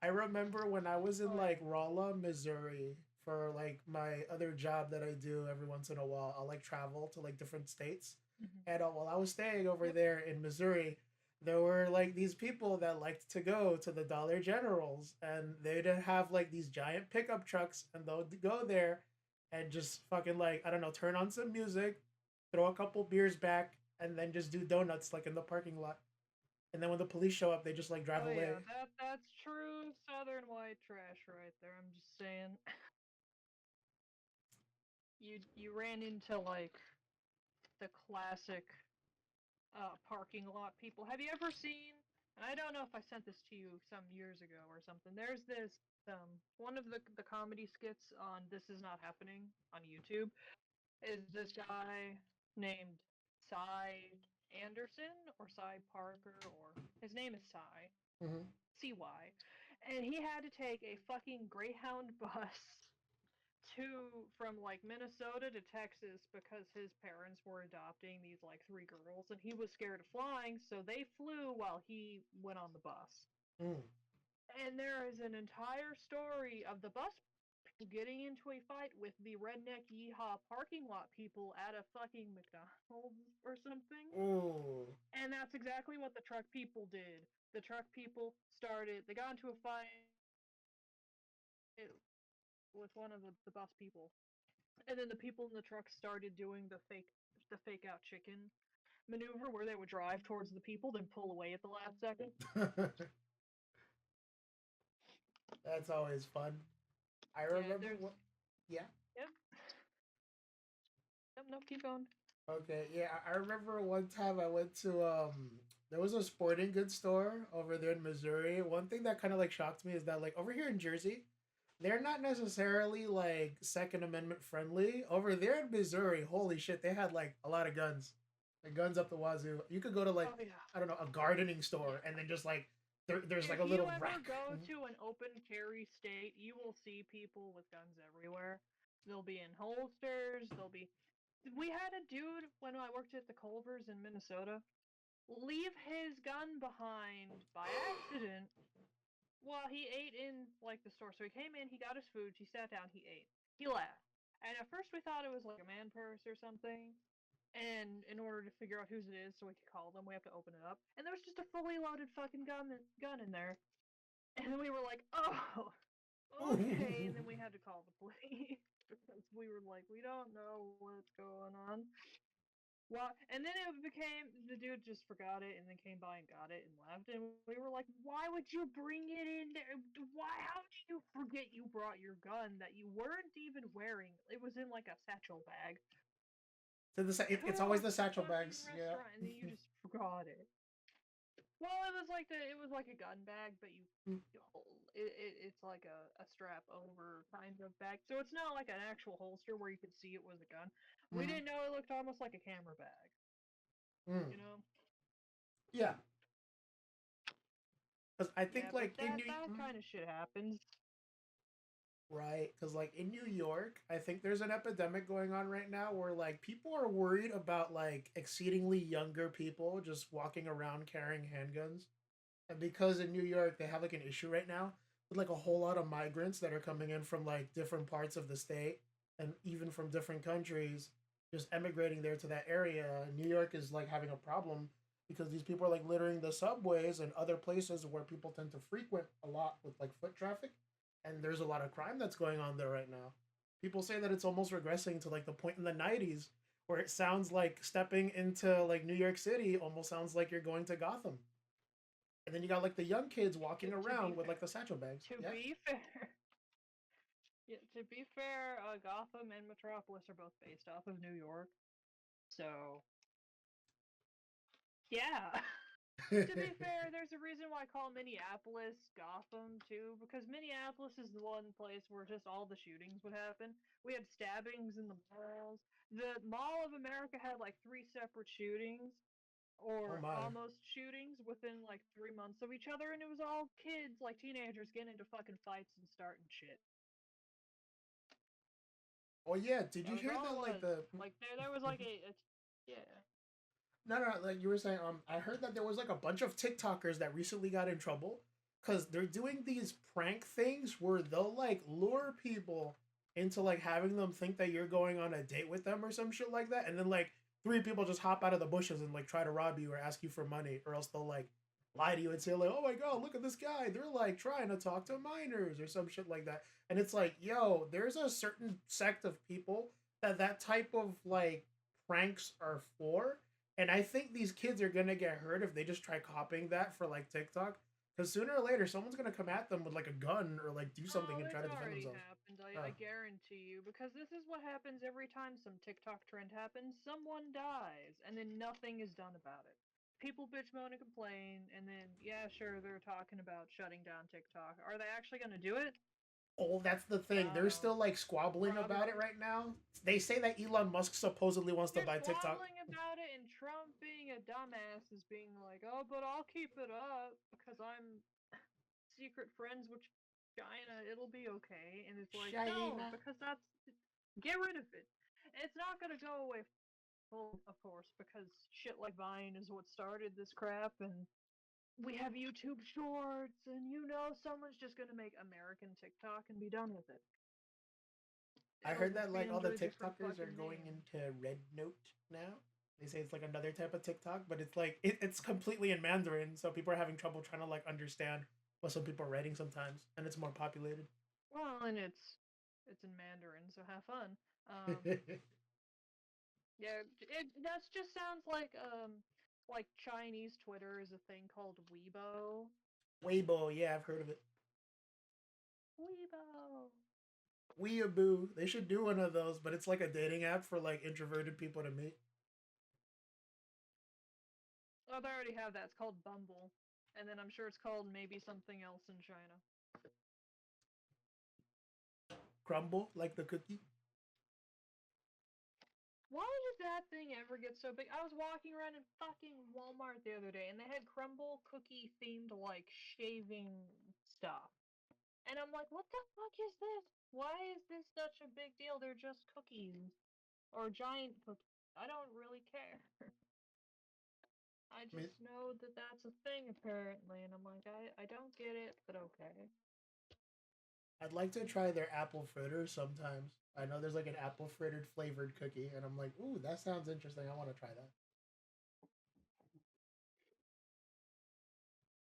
Speaker 2: I remember when I was in
Speaker 1: Oh
Speaker 2: like
Speaker 1: yeah.
Speaker 2: Rolla, Missouri, for like my other job that I do every once in a while. I'll like travel to like different states,
Speaker 1: Mm-hmm.
Speaker 2: and while I was staying over
Speaker 1: Yep.
Speaker 2: there in Missouri, there were like these people that liked to go to the Dollar Generals, and they'd have like these giant pickup trucks, and they'll go there and just fucking like I don't know, turn on some music, throw a couple beers back, and then just do donuts like in the parking lot. And then when the police show up, they just like drive
Speaker 1: Oh
Speaker 2: away.
Speaker 1: yeah, that's true Southern white trash right there. I'm just saying. You ran into like the classic parking lot people. Have you ever seen? And I don't know if I sent this to you some years ago or something. There's this one of the comedy skits on This Is Not Happening on YouTube is this guy named Cy Anderson or Cy Parker or his name is Cy
Speaker 2: Mm-hmm.
Speaker 1: CY, and he had to take a fucking Greyhound bus to from like Minnesota to Texas because his parents were adopting these like three girls and he was scared of flying, so they flew while he went on the bus.
Speaker 2: Mm.
Speaker 1: And there is an entire story of the bus people getting into a fight with the redneck yeehaw parking lot people at a fucking McDonald's or something.
Speaker 2: Ooh.
Speaker 1: And that's exactly what the truck people did. The truck people they got into a fight with one of the bus people. And then the people in the truck started doing the fake out chicken maneuver where they would drive towards the people, then pull away at the last second.
Speaker 2: That's always fun. I
Speaker 1: Yeah,
Speaker 2: remember
Speaker 1: there's
Speaker 2: what. Yeah.
Speaker 1: yep, yep, no, keep going.
Speaker 2: Okay. Yeah. I remember one time I went to There was a sporting goods store over there in Missouri. One thing that kind of like shocked me is that like over here in Jersey, they're not necessarily like Second Amendment friendly. Over there in Missouri, holy shit, they had like a lot of guns, like guns up the wazoo. You could go to like
Speaker 1: Oh yeah.
Speaker 2: I don't know a gardening store and then just like there's like
Speaker 1: If
Speaker 2: a
Speaker 1: you
Speaker 2: little
Speaker 1: ever
Speaker 2: rack.
Speaker 1: go to an open carry state, you will see people with guns everywhere. They'll be in holsters, they'll be we had a dude when I worked at the Culvers in Minnesota leave his gun behind by accident while he ate in like the store. So he came in, he got his food, he sat down, he ate. He left. And at first we thought it was like a man purse or something. And in order to figure out whose it is so we could call them, we have to open it up. And there was just a fully loaded fucking gun in there. And then we were like, oh, okay. And then we had to call the police because we were like, we don't know what's going on. Why? And then it became the dude just forgot it and then came by and got it and left. And we were like, why would you bring it in there? Why? How did you forget you brought your gun that you weren't even wearing? It was in like a satchel bag
Speaker 2: It's
Speaker 1: to
Speaker 2: always
Speaker 1: a
Speaker 2: the satchel
Speaker 1: fucking
Speaker 2: bags. Yeah.
Speaker 1: restaurant, and then you just forgot it. Well, it was like a gun bag, but it's like a strap over kind of bag, so it's not like an actual holster where you could see it was a gun. We
Speaker 2: Mm-hmm.
Speaker 1: didn't know it looked almost like a camera bag,
Speaker 2: Mm.
Speaker 1: you know.
Speaker 2: Yeah, because I
Speaker 1: Yeah,
Speaker 2: think
Speaker 1: but
Speaker 2: like in
Speaker 1: that kind of shit happens.
Speaker 2: right, because like in New York, I think there's an epidemic going on right now where like people are worried about like exceedingly younger people just walking around carrying handguns. And because in New York they have like an issue right now with like a whole lot of migrants that are coming in from like different parts of the state and even from different countries just emigrating there to that area. New York is like having a problem because these people are like littering the subways and other places where people tend to frequent a lot with like foot traffic, and there's a lot of crime that's going on there right now. People say that it's almost regressing to like the point in the 90s where it sounds like stepping into like New York City almost sounds like you're going to Gotham. And then you got like the young kids walking
Speaker 1: To be
Speaker 2: around with like
Speaker 1: fair,
Speaker 2: the satchel bags.
Speaker 1: to
Speaker 2: Yeah.
Speaker 1: be fair, yeah, to be fair, Gotham and Metropolis are both based off of New York, so yeah. To be fair, there's a reason why I call Minneapolis Gotham too, because Minneapolis is the one place where just all the shootings would happen. We had stabbings in the malls. The Mall of America had like three separate shootings,
Speaker 2: Oh
Speaker 1: or
Speaker 2: my.
Speaker 1: almost shootings within like 3 months of each other, and it was all kids, like teenagers, getting into fucking fights and starting shit.
Speaker 2: Oh yeah. Did
Speaker 1: That
Speaker 2: you
Speaker 1: was
Speaker 2: hear
Speaker 1: all
Speaker 2: that?
Speaker 1: it
Speaker 2: Like
Speaker 1: was.
Speaker 2: the
Speaker 1: Like there was like a yeah.
Speaker 2: no, no, like you were saying. I heard that there was like a bunch of TikTokers that recently got in trouble because they're doing these prank things where they'll like lure people into like having them think that you're going on a date with them or some shit like that, and then like three people just hop out of the bushes and like try to rob you or ask you for money, or else they'll like lie to you and say like, "Oh my god, look at this guy! They're like trying to talk to minors or some shit like that." And it's like, yo, there's a certain sect of people that type of like pranks are for, and I think these kids are gonna get hurt if they just try copying that for like TikTok. Because sooner or later, someone's gonna come at them with like a gun or like do something
Speaker 1: Oh,
Speaker 2: and try
Speaker 1: it's
Speaker 2: to defend
Speaker 1: already
Speaker 2: themselves.
Speaker 1: happened.
Speaker 2: Uh,
Speaker 1: I guarantee you, because this is what happens every time some TikTok trend happens. Someone dies, and then nothing is done about it. People bitch, moan, and complain, and then yeah, sure, they're talking about shutting down TikTok. Are they actually going to do it?
Speaker 2: oh, that's the
Speaker 1: I
Speaker 2: thing.
Speaker 1: don't
Speaker 2: They're
Speaker 1: know.
Speaker 2: still like squabbling about it
Speaker 1: Probably.
Speaker 2: right now. They say that Elon Musk supposedly wants to
Speaker 1: They're
Speaker 2: buy TikTok.
Speaker 1: squabbling about it, and Trump, being a dumbass, is being like, "Oh, but I'll keep it up because I'm secret friends with China. It'll be okay." And it's like, no,
Speaker 2: China.
Speaker 1: because that's get rid of it. It's not gonna go away full, of course, because shit like Vine is what started this crap, and we have YouTube Shorts, and someone's just gonna make American TikTok and be done with it.
Speaker 2: I
Speaker 1: It'll
Speaker 2: heard that
Speaker 1: just be
Speaker 2: like all the
Speaker 1: under a different
Speaker 2: TikTokers are
Speaker 1: fucking
Speaker 2: going
Speaker 1: name.
Speaker 2: into Red Note now. They say it's like another type of TikTok, but it's like it's completely in Mandarin, so people are having trouble trying to like understand what some people are writing sometimes, and it's more populated.
Speaker 1: Well, and it's in Mandarin, so have fun. Um, yeah, it that just sounds like Chinese Twitter is a thing called Weibo.
Speaker 2: Weibo, yeah, I've heard of it.
Speaker 1: Weibo.
Speaker 2: Weeaboo. They should do one of those, but it's like a dating app for like introverted people to meet.
Speaker 1: Oh, they already have that. It's called Bumble, and then I'm sure it's called maybe something else in China.
Speaker 2: Crumble, like the cookie.
Speaker 1: Why did that thing ever get so big? I was walking around in fucking Walmart the other day, and they had crumble cookie themed like shaving stuff, and I'm like, what the fuck is this? Why is this such a big deal? They're just cookies or giant cookies. I don't really care. I
Speaker 2: I mean,
Speaker 1: just know that that's a thing apparently, and I'm like, I don't get it, but okay.
Speaker 2: I'd like to try their apple fritter sometimes. I know there's like an apple frittered flavored cookie, and I'm like, ooh, that sounds interesting. I want to try that.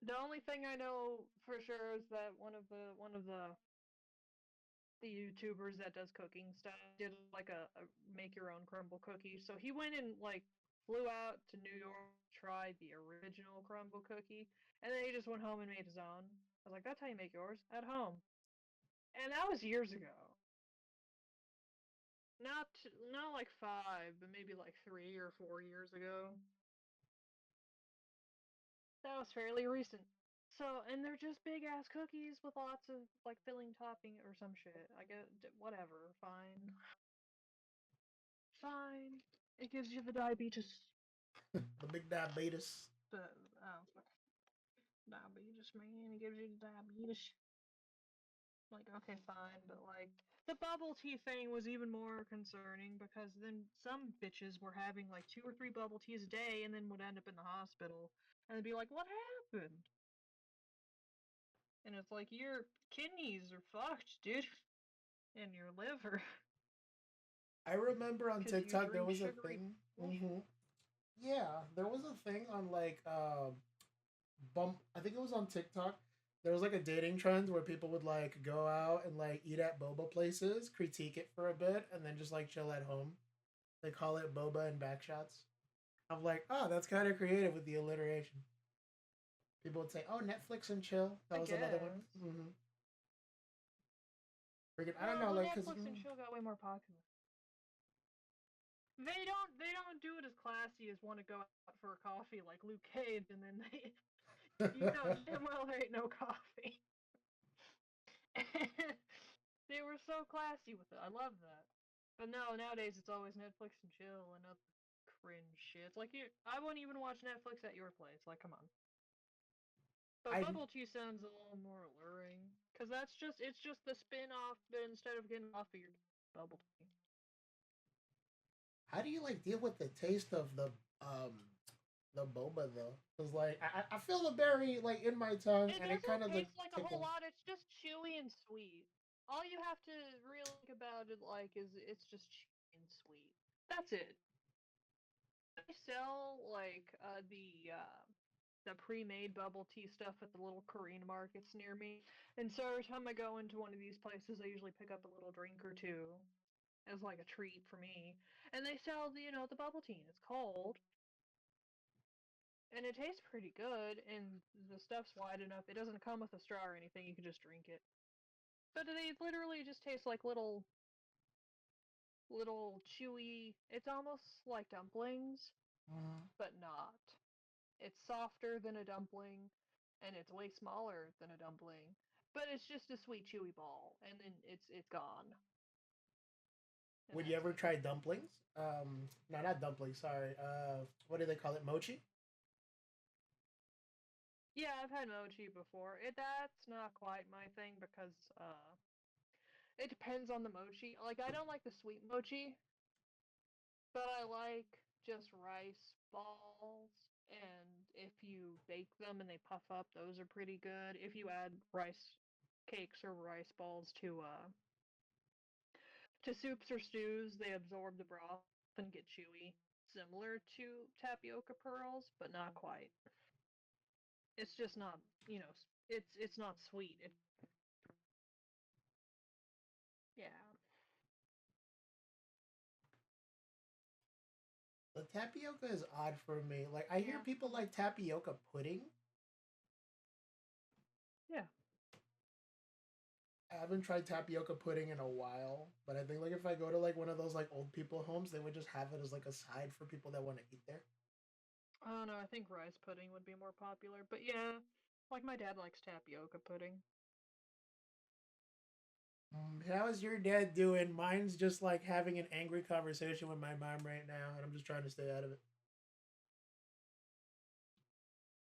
Speaker 1: The only thing I know for sure is that one of the YouTubers that does cooking stuff did like a make your own crumble cookie. So he went and like flew out to New York to try the original crumble cookie, and then he just went home and made his own. I was like, that's how you make yours at home. And that was years ago. Not like 5, but maybe like 3 or 4 years ago. That was fairly recent. So, and they're just big ass cookies with lots of like filling topping or some shit. I get whatever. Fine. Fine. It gives you the diabetes.
Speaker 2: The big diabetes.
Speaker 1: But oh, diabetes, man. It gives you the diabetes. Like, okay, fine, but like the bubble tea thing was even more concerning because then some bitches were having like 2 or 3 bubble teas a day and then would end up in the hospital and they'd be like, "What happened?" And it's like your kidneys are fucked, dude, and your liver
Speaker 2: I remember on
Speaker 1: because you
Speaker 2: TikTok there
Speaker 1: drink
Speaker 2: was a
Speaker 1: sugary
Speaker 2: thing.
Speaker 1: bullshit.
Speaker 2: Yeah, there was a thing on like bump. I think it was on TikTok. There was like a dating trend where people would like go out and like eat at boba places, critique it for a bit, and then just like chill at home. They call it boba and backshots. I'm like, oh, that's kind of creative with the alliteration. People would say, "Oh, Netflix and chill."
Speaker 1: I
Speaker 2: That was another one.
Speaker 1: guess.
Speaker 2: Freaking, I don't know,
Speaker 1: Well,
Speaker 2: like, cause
Speaker 1: Netflix and chill got way more popular. They don't do it as classy as want to go out for a coffee like Luke Cage, and then they you know damn well there ain't no coffee. They were so classy with it. I love that. But no, nowadays it's always Netflix and chill and other cringe shit. It's like I wouldn't even watch Netflix at your place. Like, come on. But
Speaker 2: I
Speaker 1: bubble tea sounds a little more alluring because it's just the spin off, but instead of getting coffee, you're getting bubble tea.
Speaker 2: how do you like deal with the taste of the boba though? Cause like I feel the berry like in my tongue
Speaker 1: It
Speaker 2: and it
Speaker 1: doesn't
Speaker 2: kind of like
Speaker 1: taste like a whole
Speaker 2: tickles.
Speaker 1: lot. It's just chewy and sweet. All you have to really think about it like is it's just chewy and sweet. That's it. They sell like the pre-made bubble tea stuff at the little Korean markets near me. And so every time I go into one of these places, I usually pick up a little drink or two as like a treat for me. And they sell the bubble tea. And it's cold and it tastes pretty good and the stuff's wide enough. It doesn't come with a straw or anything. You can just drink it. But they literally just taste like little chewy. It's almost like dumplings,
Speaker 2: Mhm.
Speaker 1: but not. It's softer than a dumpling, and it's way smaller than a dumpling. But it's just a sweet chewy ball, and then it's gone, and
Speaker 2: Would you
Speaker 1: that's
Speaker 2: ever
Speaker 1: it.
Speaker 2: try dumplings? No, not dumplings. Sorry. What do they call it? Mochi.
Speaker 1: Yeah, I've had mochi before. That's not quite my thing because it depends on the mochi. Like I don't like the sweet mochi, but I like just rice balls. And if you bake them and they puff up, those are pretty good. If you add rice cakes or rice balls to soups or stews, they absorb the broth and get chewy, similar to tapioca pearls, but not quite. It's just not, it's not sweet. Yeah.
Speaker 2: The tapioca is odd for me. Like I hear
Speaker 1: Yeah.
Speaker 2: people like tapioca pudding.
Speaker 1: Yeah.
Speaker 2: I haven't tried tapioca pudding in a while, but I think like if I go to like one of those like old people homes, they would just have it as like a side for people that want to eat there.
Speaker 1: I don't know, I think rice pudding would be more popular, but yeah, like my dad likes tapioca pudding.
Speaker 2: How's your dad doing? Mine's just like having an angry conversation with my mom right now, and I'm just trying to stay out of it.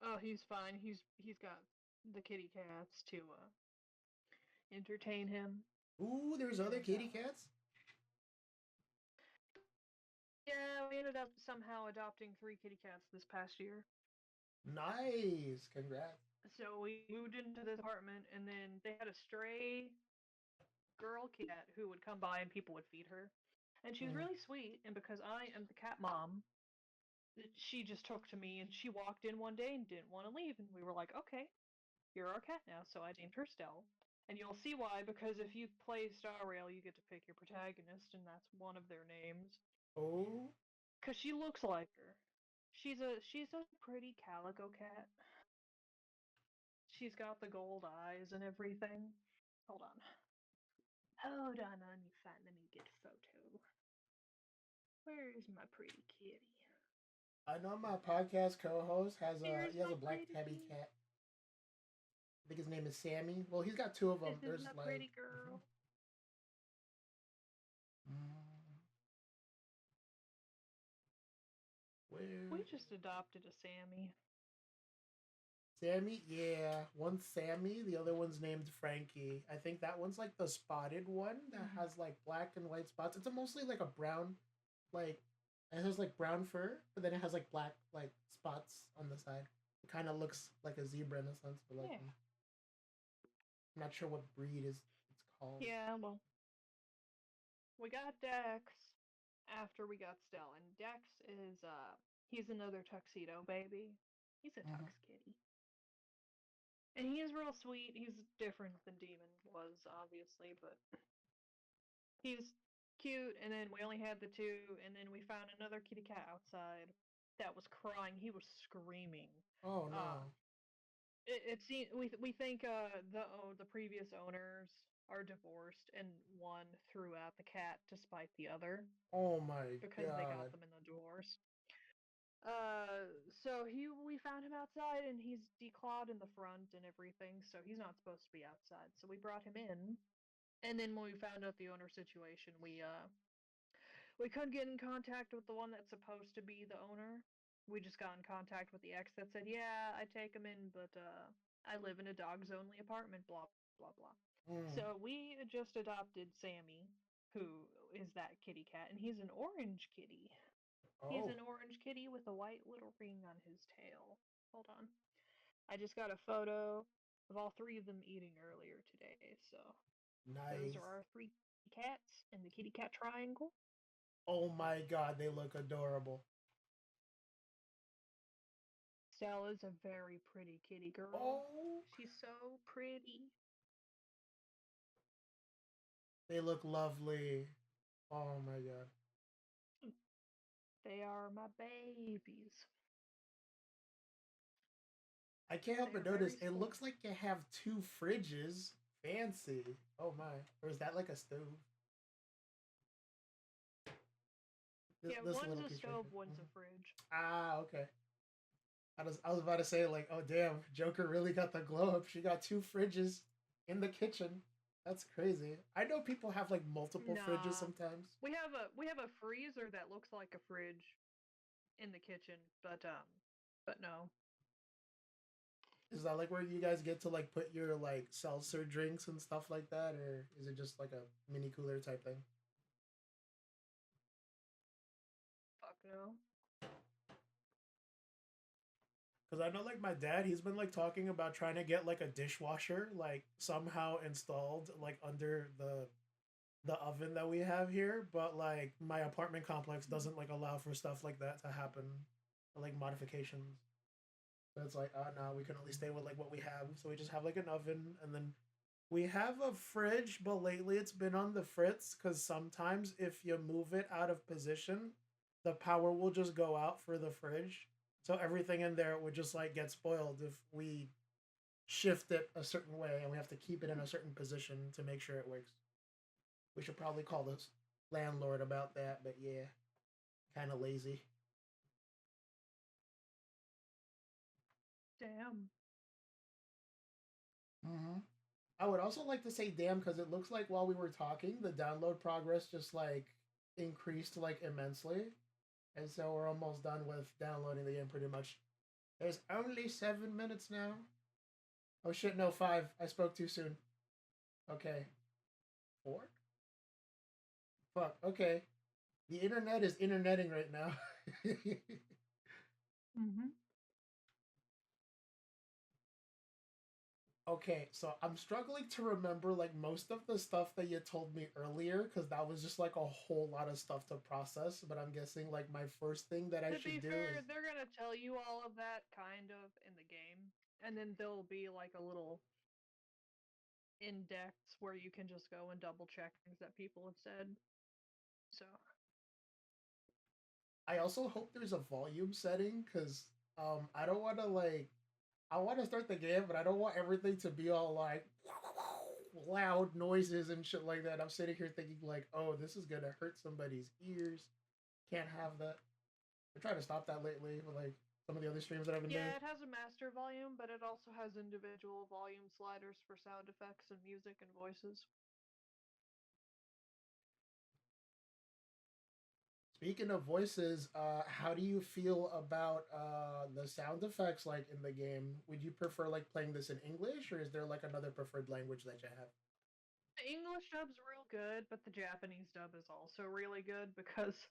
Speaker 1: Oh, he's fine. He's got the kitty cats to entertain him.
Speaker 2: Ooh, there's other
Speaker 1: And
Speaker 2: kitty cats.
Speaker 1: yeah, we ended up somehow adopting 3 kitty cats this past year.
Speaker 2: Nice, congrats.
Speaker 1: So we moved into this apartment, and then they had a stray girl cat who would come by and people would feed her. And she was
Speaker 2: Mhm.
Speaker 1: really sweet, and because I am the cat mom, she just took to me and she walked in one day and didn't want to leave. And we were like, okay, you're our cat now. So I named her Stell. And you'll see why, because if you play Star Rail, you get to pick your protagonist, and that's one of their names.
Speaker 2: Oh,
Speaker 1: Because she looks like her. she's a pretty calico cat. She's got the gold eyes and everything. Hold on. Hold on, let me get a photo. Where is my pretty kitty?
Speaker 2: I know my podcast co-host
Speaker 1: Here's
Speaker 2: he has
Speaker 1: my
Speaker 2: a black
Speaker 1: pretty
Speaker 2: tabby
Speaker 1: kitty.
Speaker 2: cat. I think his name is Sammy. Well, he's got two of them.
Speaker 1: This is
Speaker 2: There's
Speaker 1: my
Speaker 2: like
Speaker 1: pretty girl.
Speaker 2: mm,
Speaker 1: We
Speaker 2: where
Speaker 1: just adopted a Sammy.
Speaker 2: Sammy? Yeah, one's Sammy. The other one's named Frankie. I think that one's like the spotted one that
Speaker 1: Mm.
Speaker 2: has like black and white spots. It's a mostly like a brown, like it has like brown fur, but then it has like black like spots on the side. It kind of looks like a zebra in a sense, but like
Speaker 1: Yeah.
Speaker 2: I'm not sure what breed is it's called.
Speaker 1: Yeah, well, we got Dex after we got Stella, and Dex is he's another tuxedo baby. He's a
Speaker 2: Mm-hmm.
Speaker 1: tux kitty. And he is real sweet. He's different than Demon was, obviously, but he's cute. And then we only had the two, and then we found another kitty cat outside that was crying. He was screaming.
Speaker 2: Oh
Speaker 1: Uh,
Speaker 2: no!
Speaker 1: we think the previous owners are divorced, and one threw out the cat to spite the other
Speaker 2: Oh my
Speaker 1: because they got
Speaker 2: god!
Speaker 1: them in the divorce. So we found him outside, and he's declawed in the front and everything, so he's not supposed to be outside. So we brought him in, and then when we found out the owner situation, we couldn't get in contact with the one that's supposed to be the owner. We just got in contact with the ex that said, "Yeah, I take him in, but I live in a dogs only apartment." Blah blah blah.
Speaker 2: Mm.
Speaker 1: So we just adopted Sammy, who is that kitty cat, and he's an orange kitty. He's
Speaker 2: Oh,
Speaker 1: an orange kitty with a white little ring on his tail. Hold on. I just got a photo of all three of them eating earlier today. So those
Speaker 2: nice!
Speaker 1: are our three cats in the kitty cat triangle.
Speaker 2: Oh my god, they look adorable.
Speaker 1: Stella's a very pretty kitty girl.
Speaker 2: Oh,
Speaker 1: She's so pretty.
Speaker 2: they look lovely. Oh my god.
Speaker 1: They are my babies.
Speaker 2: I can't help
Speaker 1: They
Speaker 2: but
Speaker 1: are
Speaker 2: notice
Speaker 1: very
Speaker 2: it
Speaker 1: spoiled.
Speaker 2: looks like you have two fridges. Fancy. Oh my. Or is that like a stove?
Speaker 1: Yeah,
Speaker 2: This
Speaker 1: one's
Speaker 2: little
Speaker 1: a
Speaker 2: piece right
Speaker 1: stove,
Speaker 2: here.
Speaker 1: one's a
Speaker 2: Mhm.
Speaker 1: fridge.
Speaker 2: Ah, okay. I was about to say like, oh damn, Joker really got the glow up. She got two fridges in the kitchen. That's crazy. I know people have like multiple fridges
Speaker 1: Nah.
Speaker 2: sometimes.
Speaker 1: We have a freezer that looks like a fridge in the kitchen, but no.
Speaker 2: Is that like where you guys get to like put your like seltzer drinks and stuff like that, or is it just like a mini cooler type thing?
Speaker 1: Fuck no.
Speaker 2: Because I know like my dad, he's been like talking about trying to get like a dishwasher like somehow installed like under the oven that we have here, but like my apartment complex doesn't like allow for stuff like that to happen, like modifications. So it's like, oh no, we can only stay with like what we have. So we just have like an oven, and then we have a fridge, but lately it's been on the fritz because sometimes if you move it out of position, the power will just go out for the fridge. So everything in there would just like get spoiled if we shift it a certain way and we have to keep it in a certain position to make sure it works. We should probably call this landlord about that, but yeah, kind of lazy.
Speaker 1: Damn.
Speaker 2: Mm-hmm. I would also like to say damn because it looks like while we were talking, the download progress just like increased like immensely. And so we're almost done with downloading the game pretty much. There's only 7 minutes now. Oh shit, no, five. I spoke too soon. Okay. Four? Fuck, okay. The internet is interneting right now.
Speaker 1: Mm-hmm.
Speaker 2: Okay, so I'm struggling to remember like most of the stuff that you told me earlier because that was just like a whole lot of stuff to process. But I'm guessing like my first thing that I
Speaker 1: To be
Speaker 2: should do
Speaker 1: fair,
Speaker 2: is
Speaker 1: they're gonna tell you all of that kind of in the game, and then there'll be like a little index where you can just go and double check things that people have said. So
Speaker 2: I also hope there's a volume setting because I don't want to like I want to start the game, but I don't want everything to be all like loud noises and shit like that. I'm sitting here thinking like, oh, this is gonna hurt somebody's ears. Can't have that. I'm trying to stop that lately with like some of the other streams that I've been doing.
Speaker 1: Yeah, it has a master volume, but it also has individual volume sliders for sound effects and music and voices.
Speaker 2: Speaking of voices, how do you feel about the sound effects like in the game? Would you prefer like playing this in English, or is there like another preferred language that you have?
Speaker 1: The English dub's real good, but the Japanese dub is also really good because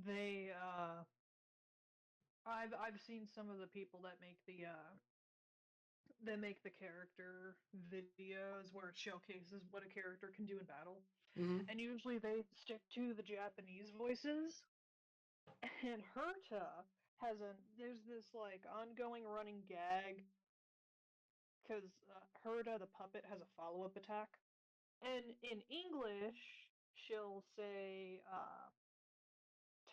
Speaker 1: they I've seen some of the people that make the character videos where it showcases what a character can do in battle.
Speaker 2: Mm-hmm.
Speaker 1: And usually they stick to the Japanese voices. And Herta there's this like ongoing running gag because Herta the puppet has a follow up attack. And in English, she'll say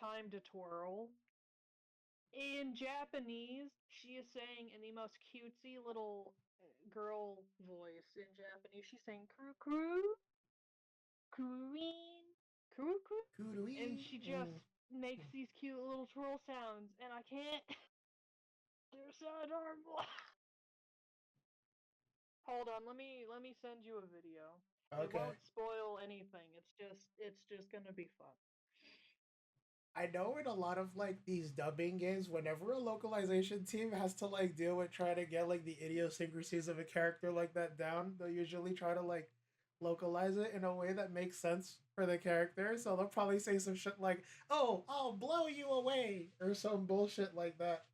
Speaker 1: time to twirl. In Japanese, she is saying in the most cutesy little girl voice in Japanese, she's saying kuru kuru, kuruin, kuru kuru, and she just
Speaker 2: Mm.
Speaker 1: makes these cute little twirl sounds, and I can't. They're so adorable. Hold on, let me send you a video. It
Speaker 2: Okay.
Speaker 1: won't spoil anything. It's just gonna be fun.
Speaker 2: I know in a lot of like these dubbing games, whenever a localization team has to like deal with trying to get like the idiosyncrasies of a character like that down, they'll usually try to like localize it in a way that makes sense for the character. So they'll probably say some shit like, "Oh, I'll blow you away," or some bullshit like that.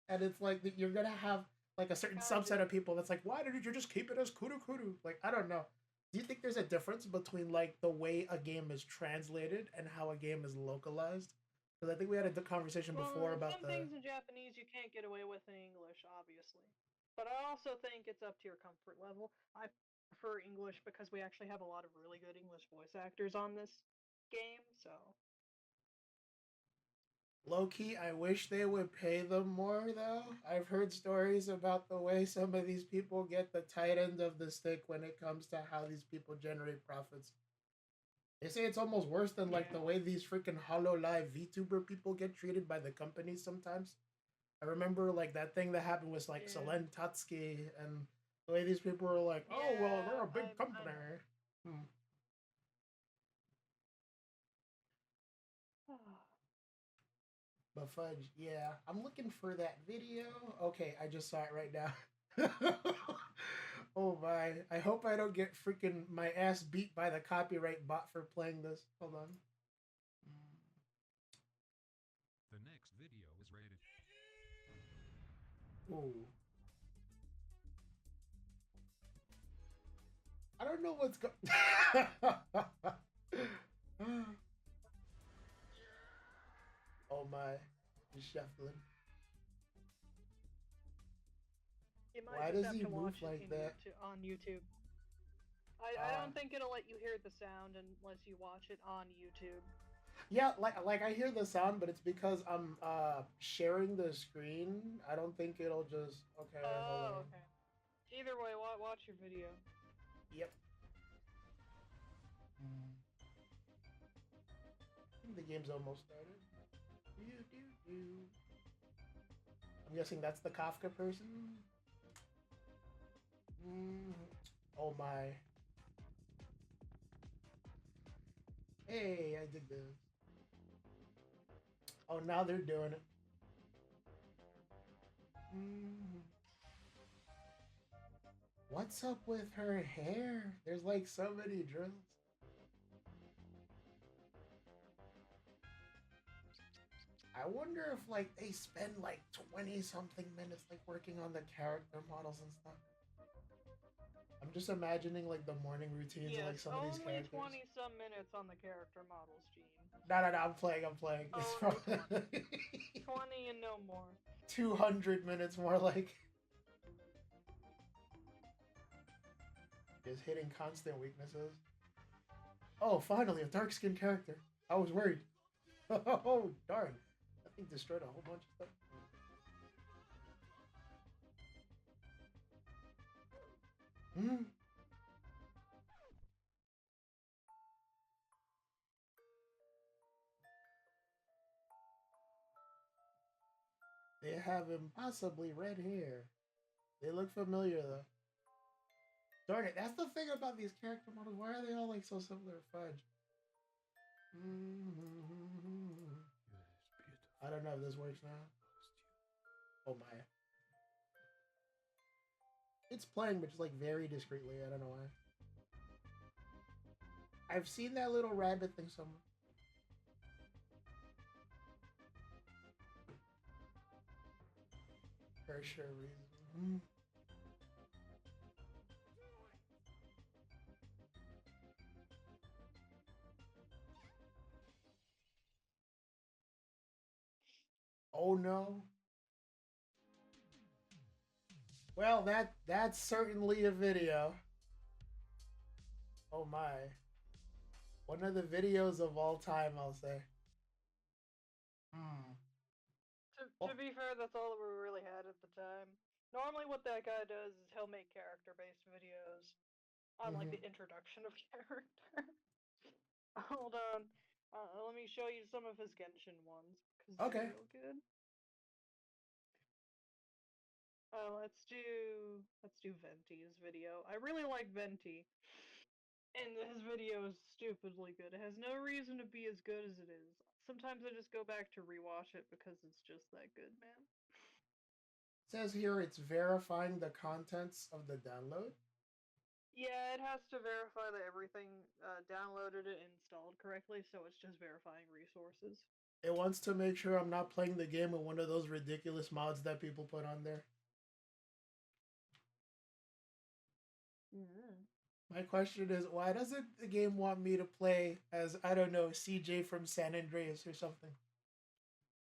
Speaker 2: And it's like you're gonna have like a certain
Speaker 1: God
Speaker 2: subset of
Speaker 1: damn it.
Speaker 2: people that's like, "Why didn't you just keep it as kudu kudu?" Like I don't know. Do you think there's a difference between like the way a game is translated and how a game is localized? Because I think we had a conversation before
Speaker 1: Well,
Speaker 2: about
Speaker 1: some
Speaker 2: the
Speaker 1: things in Japanese you can't get away with in English, obviously. But I also think it's up to your comfort level. I prefer English because we actually have a lot of really good English voice actors on this game, so.
Speaker 2: low key. I wish they would pay them more though. I've heard stories about the way some of these people get the tight end of the stick when it comes to how these people generate profits. They say it's almost worse than like the
Speaker 1: Yeah.
Speaker 2: way these freaking Hollow Live VTuber people get treated by the companies sometimes. I remember like that thing that happened with like
Speaker 1: Yeah.
Speaker 2: Selen Tatsuki and the way these people were like, "Oh well,
Speaker 1: Yeah,
Speaker 2: we're a big
Speaker 1: I
Speaker 2: company."
Speaker 1: know.
Speaker 2: Hmm. But fudge, yeah, I'm looking for that video. Okay, I just saw it right now. Oh my! I hope I don't get freaking my ass beat by the copyright bot for playing this. Hold on.
Speaker 3: The next video is rated.
Speaker 2: Ooh. I don't know what's going. Oh my! Just shuffling.
Speaker 1: You might
Speaker 2: Why
Speaker 1: just
Speaker 2: does
Speaker 1: have
Speaker 2: he
Speaker 1: to
Speaker 2: move
Speaker 1: watch it
Speaker 2: like that?
Speaker 1: on YouTube. I
Speaker 2: Uh,
Speaker 1: don't think it'll let you hear the sound unless you watch it on YouTube.
Speaker 2: yeah, like I hear the sound, but it's because I'm sharing the screen. I don't think it'll just. Okay, hold
Speaker 1: Oh,
Speaker 2: on.
Speaker 1: okay. Either way, watch your video.
Speaker 2: Yep. The game's almost started. I'm guessing that's the Kafka person. Mm. Oh my. Hey, I did this. Oh, now they're doing it. Mm. What's up with her hair? There's like so many drills. I wonder if like they spend like 20 something minutes like working on the character models and stuff. I'm just imagining like the morning routines of like
Speaker 1: Yes,
Speaker 2: some of these
Speaker 1: only
Speaker 2: characters.
Speaker 1: 20 some minutes on the character models, Gene.
Speaker 2: No, I'm playing. I'm playing. It's
Speaker 1: Only
Speaker 2: from
Speaker 1: 20. 20 and no more.
Speaker 2: 200 minutes more like just hitting constant weaknesses. Oh, finally a dark skinned character. I was worried. Oh, darn. That thing destroyed a whole bunch of stuff. Hmm. They have impossibly red hair. They look familiar though. Darn it, that's the thing about these character models. Why are they all like so similar? Fudge. I don't know if this works now. Oh my. It's playing, but just like very discreetly. I don't know why. I've seen that little rabbit thing somewhere. For sure reason. Oh no. Well, that's certainly a video. Oh my. One of the videos of all time, I'll say. Hmm.
Speaker 1: To be fair, that's all that we really had at the time. Normally, what that guy does is he'll make character-based videos on like the introduction of character. Hold on, let me show you some of his Genshin ones because
Speaker 2: Okay.
Speaker 1: they're real good. Let's do Venti's video. I really like Venti, and his video is stupidly good. It has no reason to be as good as it is. Sometimes I just go back to rewatch it because it's just that good, man.
Speaker 2: It says here it's verifying the contents of the download.
Speaker 1: Yeah, it has to verify that everything downloaded and installed correctly, so it's just verifying resources.
Speaker 2: It wants to make sure I'm not playing the game with one of those ridiculous mods that people put on there. My question is, why doesn't the game want me to play as, I don't know, CJ from San Andreas or something?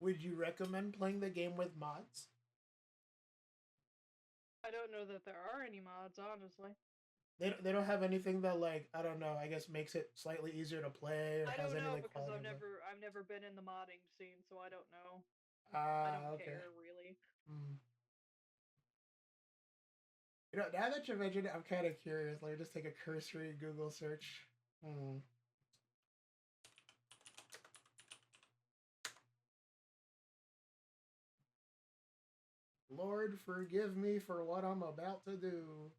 Speaker 2: Would you recommend playing the game with mods?
Speaker 1: I don't know that there are any mods, honestly.
Speaker 2: They don't have anything that, like, I don't know, I guess makes it slightly easier to play or
Speaker 1: I
Speaker 2: has
Speaker 1: don't
Speaker 2: any
Speaker 1: know
Speaker 2: like
Speaker 1: because
Speaker 2: quality
Speaker 1: I've never been in the modding scene, so I don't know.
Speaker 2: Ah,
Speaker 1: I don't
Speaker 2: okay.
Speaker 1: care really.
Speaker 2: You know, now that you mentioned it, I'm kind of curious. Let me just take a cursory Google search. Lord, forgive me for what I'm about to do.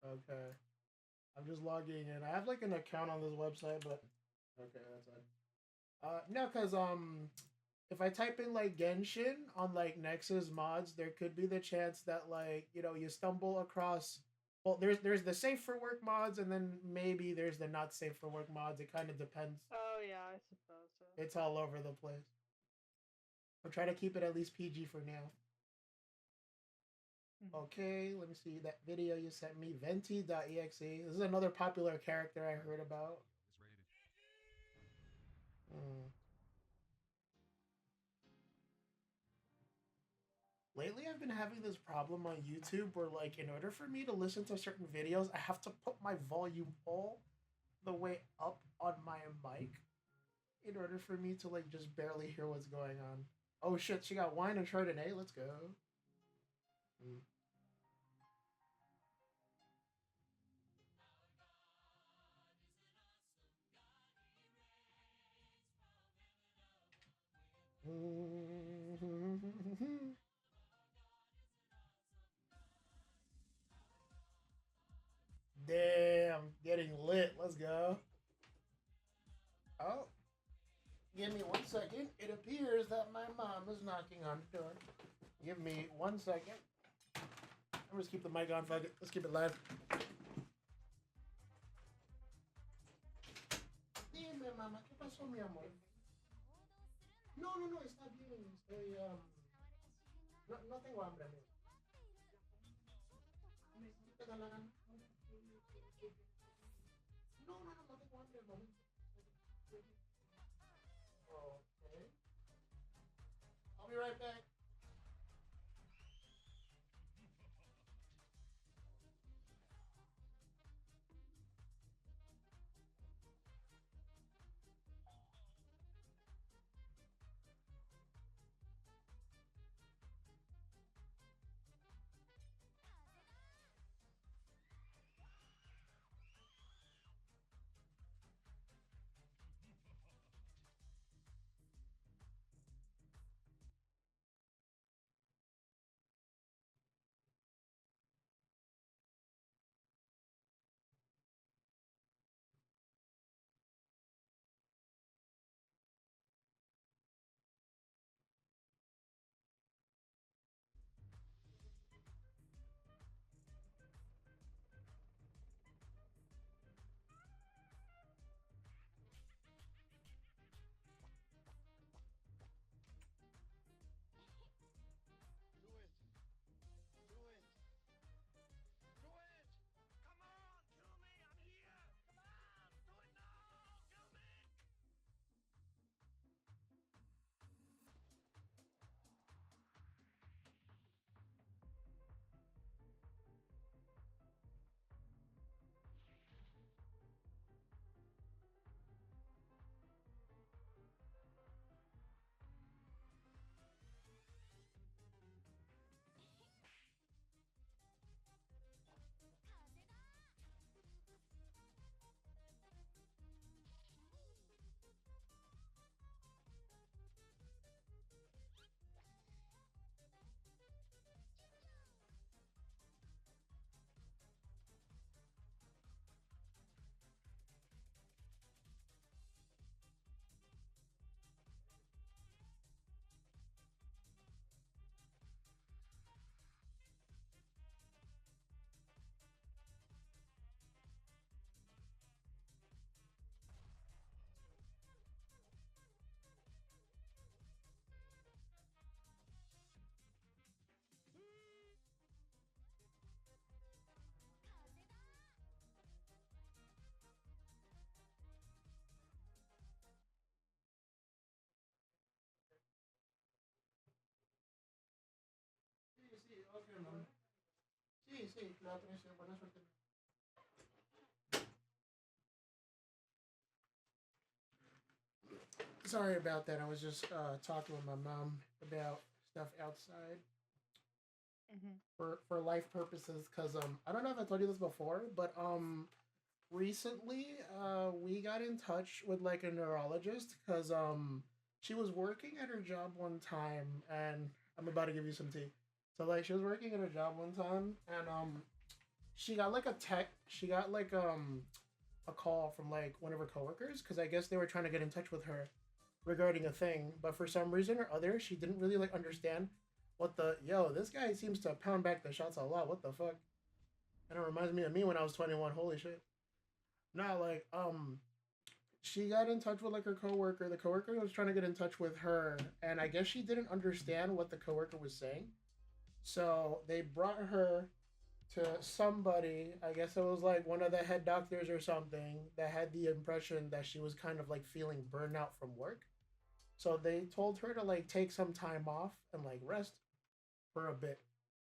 Speaker 2: Okay. I'm just logging in. I have like an account on this website, but okay, that's fine. No, cause if I type in like Genshin on like Nexus mods, there could be the chance that like you stumble across. Well, there's the safe for work mods, and then maybe there's the not safe for work mods. It kind of depends.
Speaker 1: Oh yeah, I suppose so.
Speaker 2: It's all over the place. I'll try to keep it at least PG for now. Okay, let me see that video you sent me. Venti.exe. This is another popular character I heard about. Lately, I've been having this problem on YouTube where, like, in order for me to listen to certain videos, I have to put my volume all the way up on my mic in order for me to, like, just barely hear what's going on. Oh shit, she got wine and Chardonnay. Let's go. Damn, getting lit. Let's go. Oh, give me 1 second. It appears that my mom is knocking on the door. Give me 1 second. I'm just keep the mic on. Fuck it. Let's keep it live. Dime, mamá, ¿qué pasó, mi amor? No, está bien. Estoy, no tengo hambre, amigo. ¿Te da la gana? No tengo hambre, mami. Okay. I'll be right back. Sí, sí, la aprecio, buena suerte. Sorry about that. I was just talking with my mom about stuff outside
Speaker 1: Mm-hmm.
Speaker 2: for life purposes. Cause I don't know if I told you this before, but recently we got in touch with like a neurologist because she was working at her job one time, and I'm about to give you some tea. So like she was working at her job one time, and she got like a tech. She got like a call from like one of her coworkers because I guess they were trying to get in touch with her regarding a thing, but for some reason or other, she didn't really like understand what the this guy seems to pound back the shots a lot. What the fuck? And it reminds me of me when I was 21. Holy shit. Nah, like she got in touch with like her coworker. The coworker was trying to get in touch with her, and I guess she didn't understand what the coworker was saying. So they brought her to somebody. I guess it was like one of the head doctors or something that had the impression that she was kind of like feeling burnout from work. So they told her to like take some time off and like rest for a bit.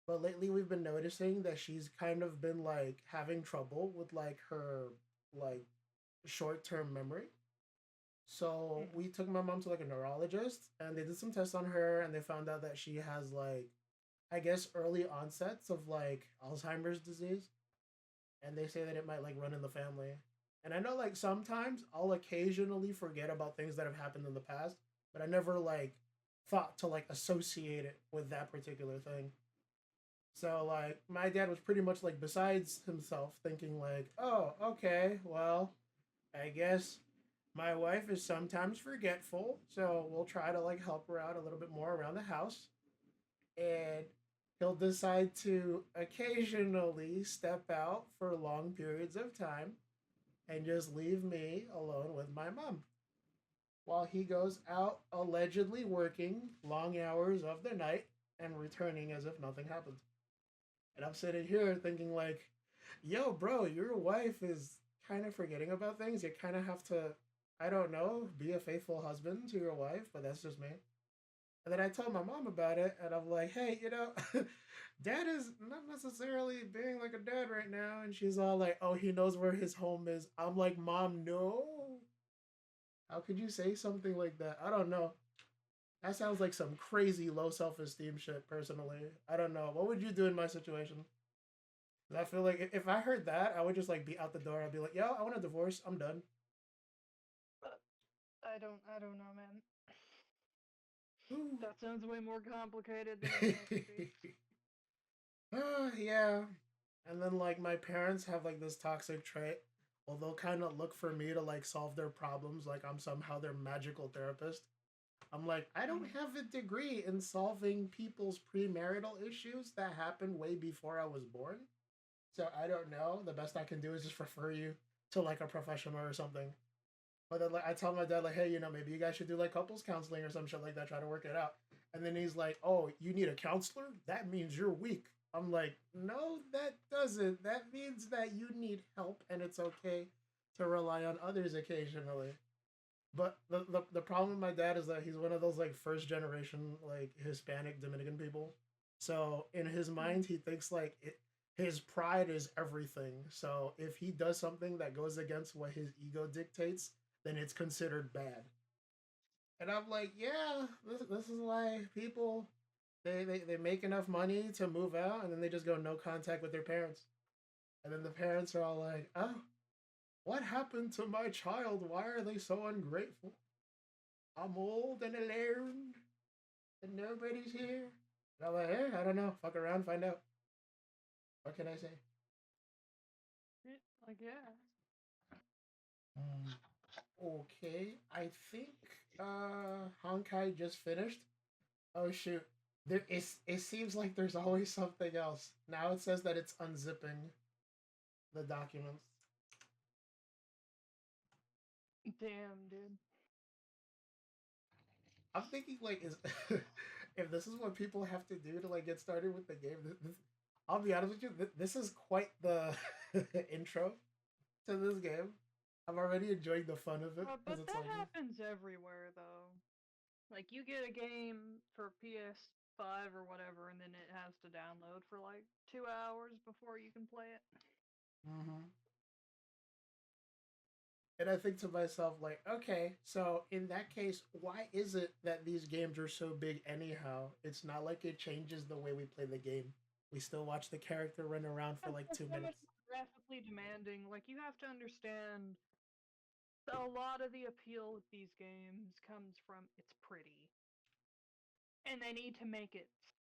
Speaker 2: But lately we've been noticing that she's kind of been like having trouble with like her like short-term memory. So
Speaker 1: Mm-hmm.
Speaker 2: we took my mom to like a neurologist and they did some tests on her and they found out that she has like I guess early onsets of like Alzheimer's disease, and they say that it might like run in the family. And I know like sometimes I'll occasionally forget about things that have happened in the past, but I never like thought to like associate it with that particular thing. So like my dad was pretty much like besides himself thinking like, "Oh, okay. Well, I guess my wife is sometimes forgetful, so we'll try to like help her out a little bit more around the house." And he'll decide to occasionally step out for long periods of time and just leave me alone with my mom while he goes out allegedly working long hours of the night and returning as if nothing happened. And I'm sitting here thinking like, yo, bro, your wife is kind of forgetting about things. You kind of have to, I don't know, be a faithful husband to your wife, but that's just me. And then I told my mom about it, and I'm like, hey, dad is not necessarily being like a dad right now. And she's all like, oh, he knows where his home is. I'm like, mom, no. How could you say something like that? I don't know. That sounds like some crazy low self esteem shit, personally. I don't know. What would you do in my situation? 'Cause I feel like if I heard that, I would just like be out the door. I'd be like, yo, I want a divorce. I'm done.
Speaker 1: I don't know, man.
Speaker 2: Ooh.
Speaker 1: That sounds way more complicated than it needs to be.
Speaker 2: Yeah. And then like my parents have like this toxic trait. Well, they'll kind of look for me to like solve their problems, like I'm somehow their magical therapist. I'm like, I don't
Speaker 1: Mm-hmm.
Speaker 2: have a degree in solving people's premarital issues that happened way before I was born. So I don't know. The best I can do is just refer you to like a professional or something. But then like I tell my dad like, hey, maybe you guys should do like couples counseling or some shit like that, try to work it out. And then he's like, oh, you need a counselor? That means you're weak. I'm like, no, that doesn't. That means that you need help and it's okay to rely on others occasionally. But the problem with my dad is that he's one of those like first generation like Hispanic Dominican people. So in his mind, he thinks like his pride is everything. So if he does something that goes against what his ego dictates, then it's considered bad. And I'm like, yeah, this is why people they make enough money to move out and then they just go no contact with their parents. And then the parents are all like, oh, what happened to my child? Why are they so ungrateful? I'm old and alone and nobody's here. And I'm like, hey, I don't know. Fuck around, find out. What can I say?
Speaker 1: Like, yeah.
Speaker 2: Um, okay, I think Honkai just finished. Oh shoot. It seems like there's always something else. Now it says that it's unzipping the documents.
Speaker 1: Damn, dude.
Speaker 2: I'm thinking like is if this is what people have to do to like get started with the game, I'll be honest with you, this is quite the intro to this game. I'm already enjoying the fun of it because
Speaker 1: But
Speaker 2: it's
Speaker 1: that
Speaker 2: like
Speaker 1: happens everywhere, though. Like, you get a game for PS 5 or whatever, and then it has to download for like 2 hours before you can play it.
Speaker 2: Mm-hmm. And I think to myself, like, okay, so in that case, why is it that these games are so big anyhow? It's not like it changes the way we play the game. We still watch the character run around for like
Speaker 1: It's
Speaker 2: 2
Speaker 1: so much
Speaker 2: minutes.
Speaker 1: more graphically demanding. Like, you have to understand a lot of the appeal with these games comes from it's pretty. And they need to make it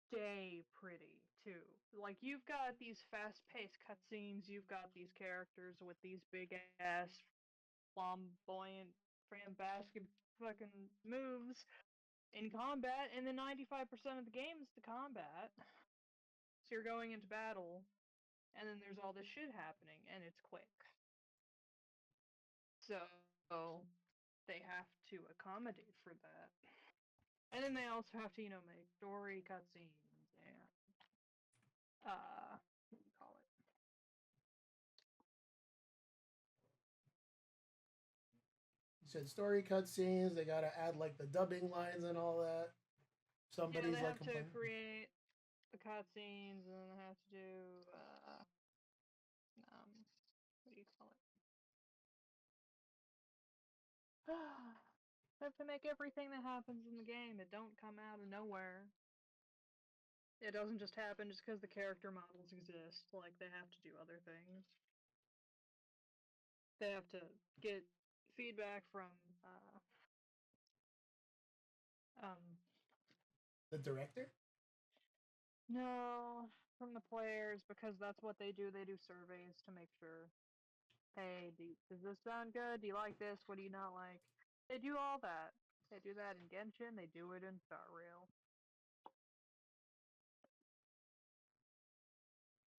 Speaker 1: stay pretty, too. Like, you've got these fast paced cutscenes, you've got these characters with these big ass, flamboyant, basket fucking moves in combat, and then 95% of the game is the combat. So you're going into battle, and then there's all this shit happening, and it's quick. So they have to accommodate for that. And then they also have to, make story cutscenes and what do you call it?
Speaker 2: You said story cutscenes, they gotta add like the dubbing lines and all that.
Speaker 1: Yeah,
Speaker 2: Somebody's
Speaker 1: they
Speaker 2: like
Speaker 1: have to
Speaker 2: complaining.
Speaker 1: create the cutscenes, and then they have to do what do you call it? They have to make everything that happens in the game. It don't come out of nowhere. It doesn't just happen just because the character models exist. Like, they have to do other things. They have to get feedback from um
Speaker 2: The director?
Speaker 1: no, from the players, because that's what they do. They do surveys to make sure, hey, does this sound good? Do you like this? What do you not like? They do all that. They do that in Genshin. They do it in Star Rail.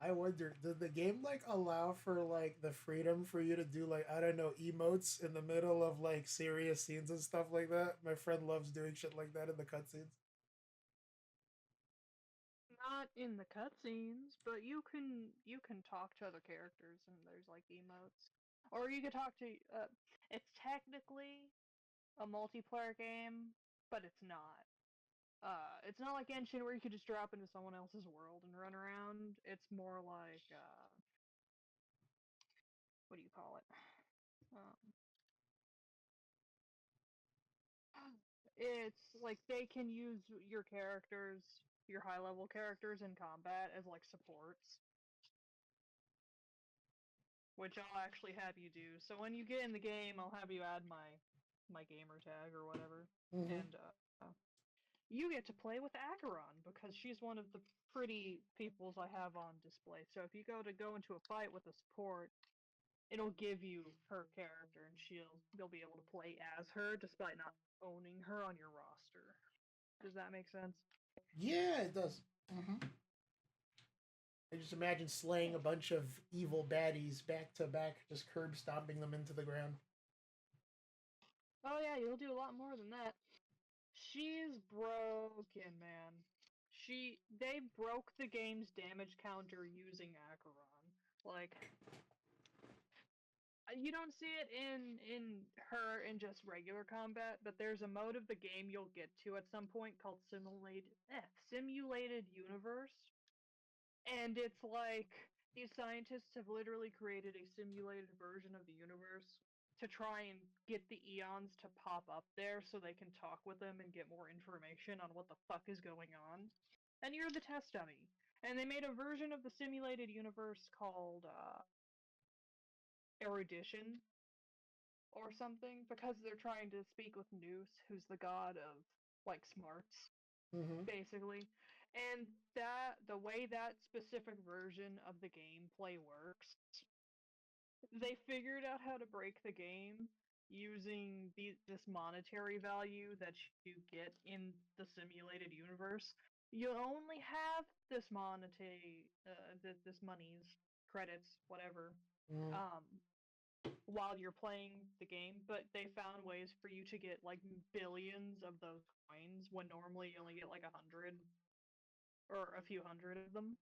Speaker 2: I wonder, did the game like allow for like the freedom for you to do like, I don't know, emotes in the middle of like serious scenes and stuff like that? My friend loves doing shit like that in the cutscenes.
Speaker 1: Not in the cutscenes, but you can talk to other characters, and there's like emotes, or you could talk to. It's technically a multiplayer game, but it's not. It's not like Genshin where you could just drop into someone else's world and run around. It's more like what do you call it? Um, it's like they can use your characters, your high level characters in combat as like supports, which I'll actually have you do. So when you get in the game, I'll have you add my gamer tag or whatever,
Speaker 2: Mm-hmm.
Speaker 1: and you get to play with Acheron because she's one of the pretty peoples I have on display. So if you go into a fight with a support, it'll give you her character, and you'll be able to play as her despite not owning her on your roster. Does that make sense?
Speaker 2: Yeah, it does. Mm-hmm. I just imagine slaying a bunch of evil baddies back to back, just curb stomping them into the ground.
Speaker 1: Oh yeah, you'll do a lot more than that. She's broken, man. They broke the game's damage counter using Acheron. Like, you don't see it in her in just regular combat, but there's a mode of the game you'll get to at some point called simulated universe, and it's like these scientists have literally created a simulated version of the universe to try and get the eons to pop up there so they can talk with them and get more information on what the fuck is going on. And you're the test dummy. And they made a version of the simulated universe called Erudition or something because they're trying to speak with Noose, who's the god of like smarts,
Speaker 2: Mm-hmm.
Speaker 1: basically. And that the way that specific version of the gameplay works, they figured out how to break the game using this monetary value that you get in the simulated universe. You only have this this monies, credits, whatever,
Speaker 2: Mm-hmm.
Speaker 1: um, while you're playing the game, but they found ways for you to get like billions of those coins when normally you only get like 100 or a few hundred of them,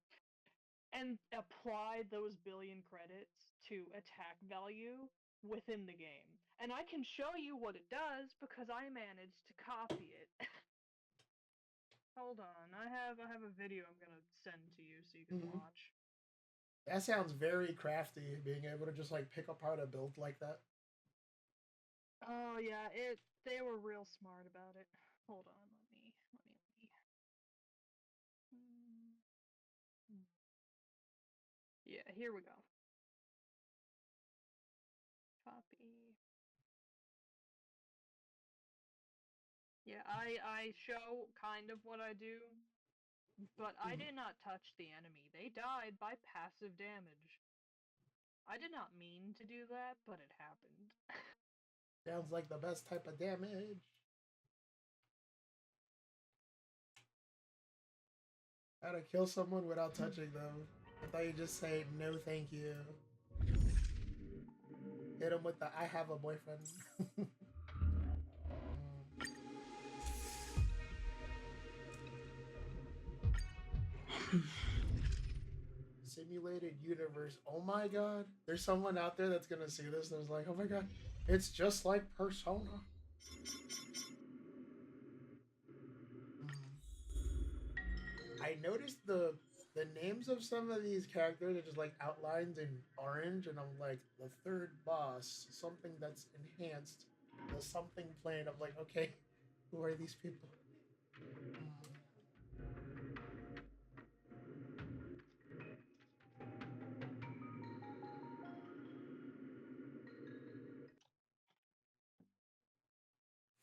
Speaker 1: and applied those billion credits to attack value within the game. And I can show you what it does because I managed to copy it. Hold on, I have a video I'm gonna send to you so you can
Speaker 2: Mhm.
Speaker 1: watch.
Speaker 2: That sounds very crafty, being able to just like pick apart a build like that.
Speaker 1: Oh yeah, they were real smart about it. Hold on, let me. Hmm. Yeah, here we go. Copy. Yeah, I show kind of what I do, but I
Speaker 2: Mhm.
Speaker 1: did not touch the enemy. They died by passive damage. I did not mean to do that, but it happened.
Speaker 2: Sounds like the best type of damage. How to kill someone without touching them. I thought you just say no thank you. Hit him with the I have a boyfriend. Simulated universe. Oh my god. There's someone out there that's gonna see this. There's like, oh my god, it's just like Persona. I noticed the names of some of these characters are just like outlined in orange, and I'm like, the third boss, something that's enhanced, the something plane. I'm like, okay, who are these people?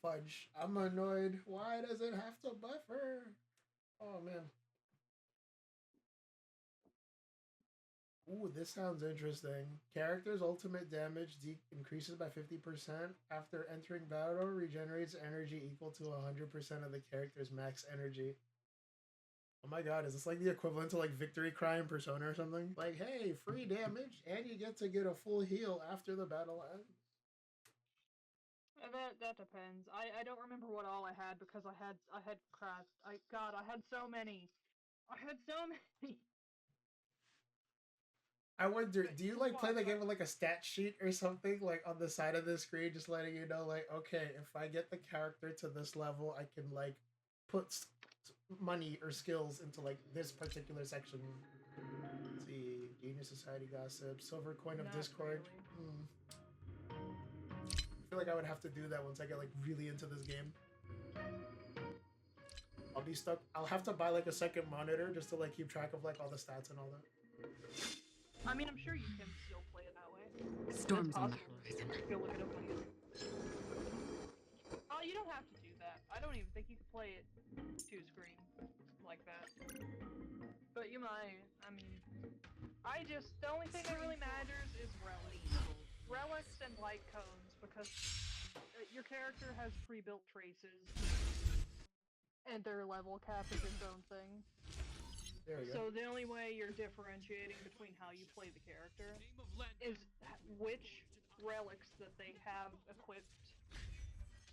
Speaker 2: Fudge. I'm annoyed. Why does it have to buffer? Oh man. Ooh, this sounds interesting. Character's ultimate damage increases by 50% after entering battle, regenerates energy equal to 100% of the character's max energy. Oh my god, is this like the equivalent to like Victory Cry in Persona or something? Like, hey, free damage, and you get to get a full heal after the battle ends.
Speaker 1: That depends. I don't remember what all I had because I had craft. I had so many. I had so many.
Speaker 2: I wonder,
Speaker 1: But
Speaker 2: do you
Speaker 1: just
Speaker 2: like play
Speaker 1: watch.
Speaker 2: the game with like a stat sheet or something like on the side of the screen, just letting you know, like, okay, if I get the character to this level, I can like put money or skills into like this particular section. Let's see, Genius Society gossip, silver coin of
Speaker 1: Not
Speaker 2: Discord.
Speaker 1: really.
Speaker 2: I feel like I would have to do that once I get like really into this game. I'll be stuck. I'll have to buy like a second monitor just to like keep track of like all the stats and all that.
Speaker 1: I mean, I'm sure you can still play it that way.
Speaker 4: Storms on the
Speaker 1: Possible.
Speaker 4: horizon.
Speaker 1: Go look it up on YouTube. Oh, you don't have to do that. I don't even think you could play it two screen like that. But you might. I mean, the only thing that really matters is relics. Relics and light cones because your character has pre-built traces and their level cap is its own thing.
Speaker 2: There we go.
Speaker 1: So the only way you're differentiating between how you play the character is which relics that they have equipped,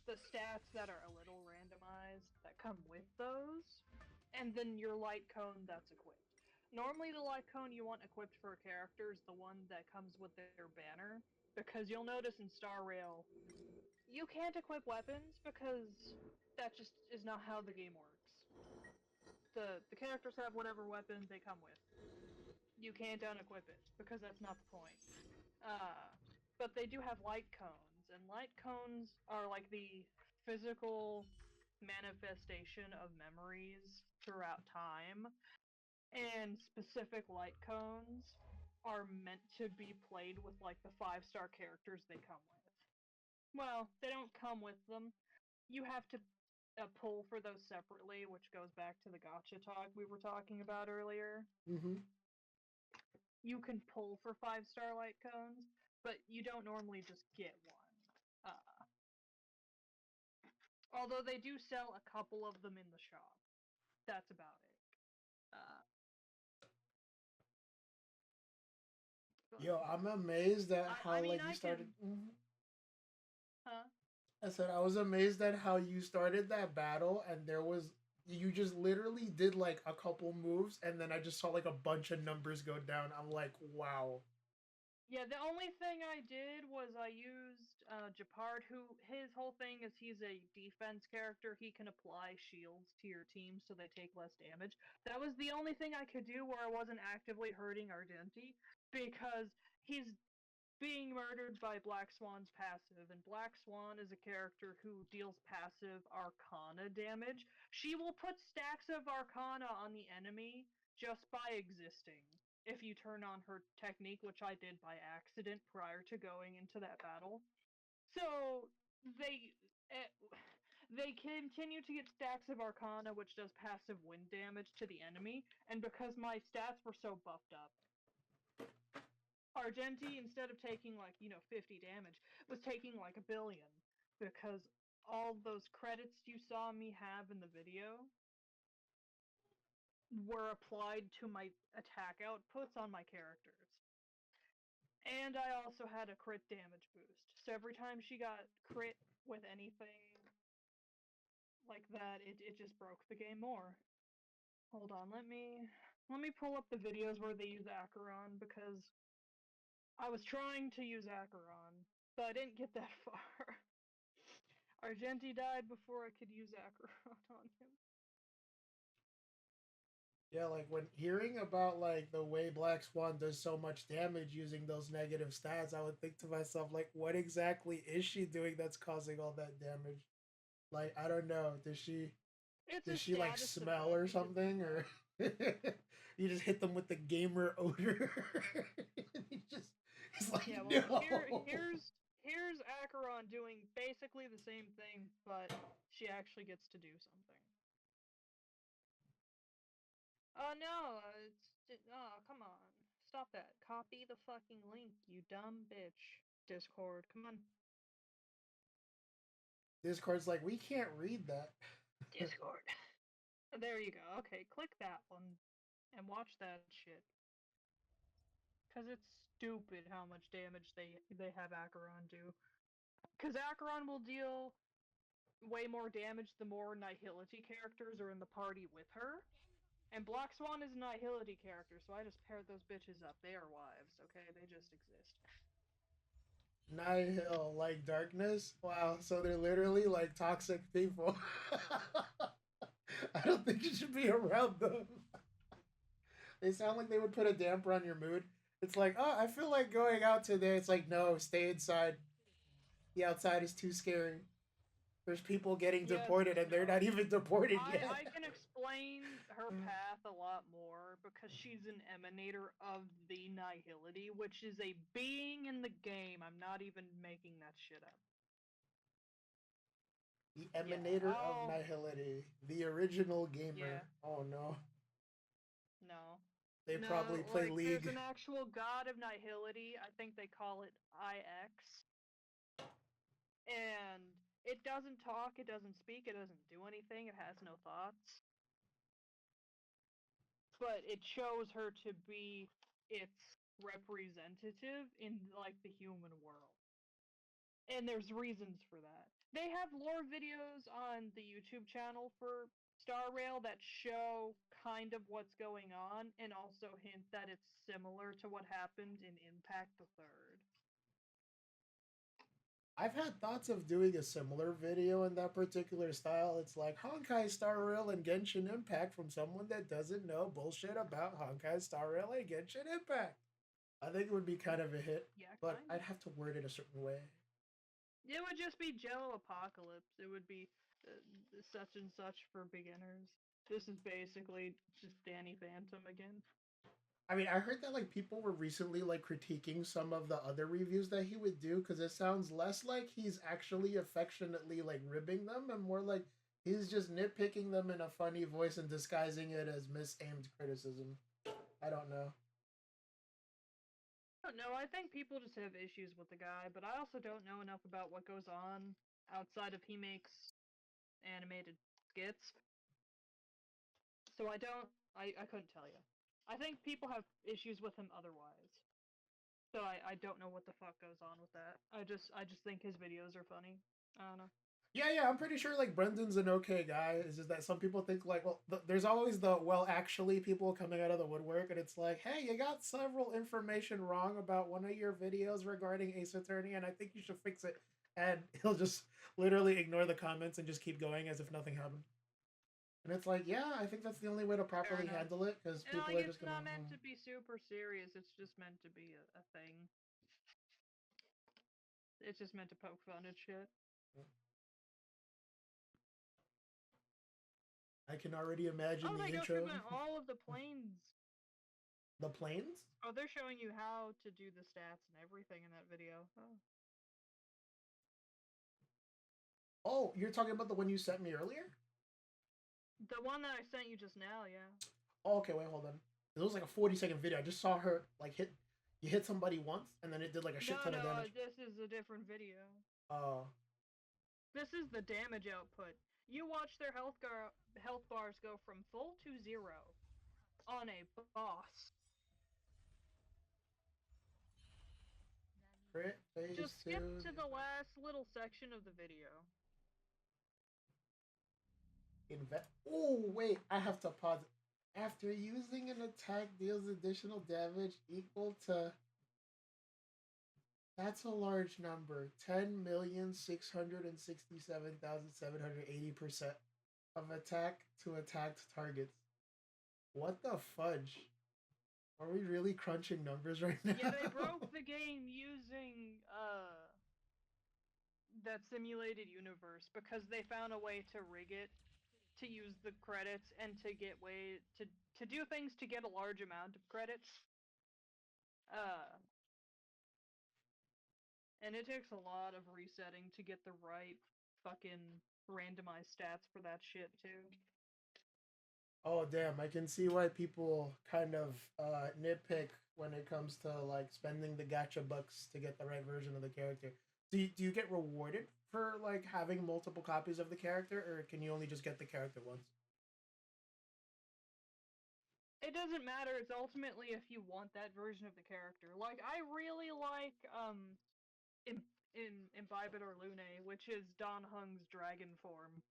Speaker 1: the stats that are a little randomized that come with those, and then your light cone that's equipped. Normally the light cone you want equipped for a character is the one that comes with their banner, because you'll notice in Star Rail you can't equip weapons because that just is not how the game works. The characters have whatever weapon they come with. You can't unequip it because that's not the point. Uh, but they do have light cones, and light cones are like the physical manifestation of memories throughout time. And specific light cones are meant to be played with like the 5-star characters they come with. Well, they don't come with them. You have to pull for those separately, which goes back to the gotcha talk we were talking about earlier.
Speaker 2: Mm-hmm.
Speaker 1: You can pull for 5-star light cones, but you don't normally just get one. Although they do sell a couple of them in the shop. That's about it.
Speaker 2: Yo, I'm amazed at how
Speaker 1: I mean,
Speaker 2: like you
Speaker 1: I
Speaker 2: started.
Speaker 1: can. Huh?
Speaker 2: I said I was amazed at how you started that battle, and there was you just literally did like a couple moves, and then I just saw like a bunch of numbers go down. I'm like, wow.
Speaker 1: Yeah, the only thing I did was I used Japard, who his whole thing is he's a defense character. He can apply shields to your team so they take less damage. That was the only thing I could do where I wasn't actively hurting Ardenti, because he's being murdered by Black Swan's passive, and Black Swan is a character who deals passive Arcana damage. She will put stacks of Arcana on the enemy just by existing if you turn on her technique, which I did by accident prior to going into that battle. So they eh, they continue to get stacks of Arcana, which does passive wind damage to the enemy, and because my stats were so buffed up, Argenti, instead of taking like, 50 damage, was taking like a billion, because all those credits you saw me have in the video were applied to my attack outputs on my characters. And I also had a crit damage boost. So every time she got crit with anything like that, it just broke the game more. Hold on, let me pull up the videos where they use Acheron, because I was trying to use Acheron, but I didn't get that far. Argenti died before I could use Acheron on him.
Speaker 2: Yeah, like when hearing about like the way Black Swan does so much damage using those negative stats, I would think to myself, like, what exactly is she doing that's causing all that damage? Like, I don't know. Does she like smell or something, or you just hit them with the gamer odor? He's like,
Speaker 1: yeah. Well,
Speaker 2: no.
Speaker 1: here's Acheron doing basically the same thing, but she actually gets to do something. Oh no, oh, come on. Stop that. Copy the fucking link, you dumb bitch. Discord, come on.
Speaker 2: Discord's like, we can't read that.
Speaker 1: Discord. There you go. Okay, click that one and watch that shit. Cause it's stupid how much damage they have Acheron do. Cause Acheron will deal way more damage the more Nihility characters are in the party with her. And Black Swan is a Nihility character, so I just paired those bitches up. They are wives, okay? They just exist.
Speaker 2: Nihil, like darkness? Wow, so they're literally like toxic people. I don't think you should be around them. They sound like they would put a damper on your mood. It's like, oh, I feel like going out today. It's like, no, stay inside. The outside is too scary. There's people getting
Speaker 1: Yeah,
Speaker 2: deported and they're
Speaker 1: no.
Speaker 2: not even deported yet.
Speaker 1: I can explain her path a lot more because she's an emanator of the Nihility, which is a being in the game. I'm not even making that shit up.
Speaker 2: The emanator of nihility. The original gamer.
Speaker 1: Yeah.
Speaker 2: Oh no.
Speaker 1: No.
Speaker 2: They
Speaker 1: No,
Speaker 2: probably play
Speaker 1: like,
Speaker 2: League.
Speaker 1: there's an actual god of Nihility. I think they call it IX. And it doesn't talk, it doesn't speak, it doesn't do anything, it has no thoughts. But it shows her to be its representative in, like, the human world. And there's reasons for that. They have lore videos on the YouTube channel for Star Rail that show kind of what's going on and also hint that it's similar to what happened in Impact the Third.
Speaker 2: I've had thoughts of doing a similar video in that particular style. It's like Honkai Star Rail and Genshin Impact from someone that doesn't know bullshit about Honkai Star Rail and Genshin Impact. I think it would be kind of a hit,
Speaker 1: Yeah,
Speaker 2: but I'd have to word it a certain way.
Speaker 1: It would just be Jello Apocalypse. It would be such and such for beginners. This is basically just Danny Phantom again.
Speaker 2: I mean, I heard that like people were recently like critiquing some of the other reviews that he would do because it sounds less like he's actually affectionately like ribbing them and more like he's just nitpicking them in a funny voice and disguising it as misaimed criticism. I don't know.
Speaker 1: I don't know. I think people just have issues with the guy, but I also don't know enough about what goes on outside of he makes animated skits. So I couldn't tell you. I think people have issues with him otherwise. So I don't know what the fuck goes on with that. I just think his videos are funny. I don't know.
Speaker 2: Yeah, I'm pretty sure like Brendan's an okay guy. It's just that some people think like, well, there's always the well, actually, people coming out of the woodwork, and it's like, hey, you got several information wrong about one of your videos regarding Ace Attorney, and I think you should fix it. And he'll just literally ignore the comments and just keep going as if nothing happened. And it's like, yeah, I think that's the only way to
Speaker 1: Fair
Speaker 2: properly
Speaker 1: enough.
Speaker 2: handle it because
Speaker 1: And
Speaker 2: people
Speaker 1: like,
Speaker 2: are
Speaker 1: it's
Speaker 2: just gonna.
Speaker 1: not meant to be super serious. It's just meant to be a thing. It's just meant to poke fun at shit.
Speaker 2: I can already imagine
Speaker 1: Oh,
Speaker 2: the
Speaker 1: they go
Speaker 2: intro.
Speaker 1: through all of the planes.
Speaker 2: The planes?
Speaker 1: Oh, they're showing you how to do the stats and everything in that video. Oh.
Speaker 2: Oh, you're talking about the one you sent me earlier?
Speaker 1: The one that I sent you just now, yeah.
Speaker 2: Oh, okay, wait, hold on. It was like a 40-second video. I just saw her like you hit somebody once, and then it did like a shit ton of damage.
Speaker 1: This is a different video.
Speaker 2: Oh.
Speaker 1: This is the damage output. You watch their health bars go from full to 0 on a boss.
Speaker 2: Crit phase
Speaker 1: Just skip
Speaker 2: 2.
Speaker 1: to the last little section of the video.
Speaker 2: Oh, wait, I have to pause it. After using an attack deals additional damage equal to. That's a large number. 10,667,780% of attack to attacked targets. What the fudge? Are we really crunching numbers right now?
Speaker 1: Yeah, they broke the game using that simulated universe because they found a way to rig it to use the credits and to get to do things to get a large amount of credits. And it takes a lot of resetting to get the right fucking randomized stats for that shit too.
Speaker 2: Oh damn! I can see why people kind of nitpick when it comes to like spending the gacha bucks to get the right version of the character. Do you get rewarded for like having multiple copies of the character, or can you only just get the character once?
Speaker 1: It doesn't matter. It's ultimately if you want that version of the character. Like I really like in Imbibe or Lune, which is Don Hung's dragon form.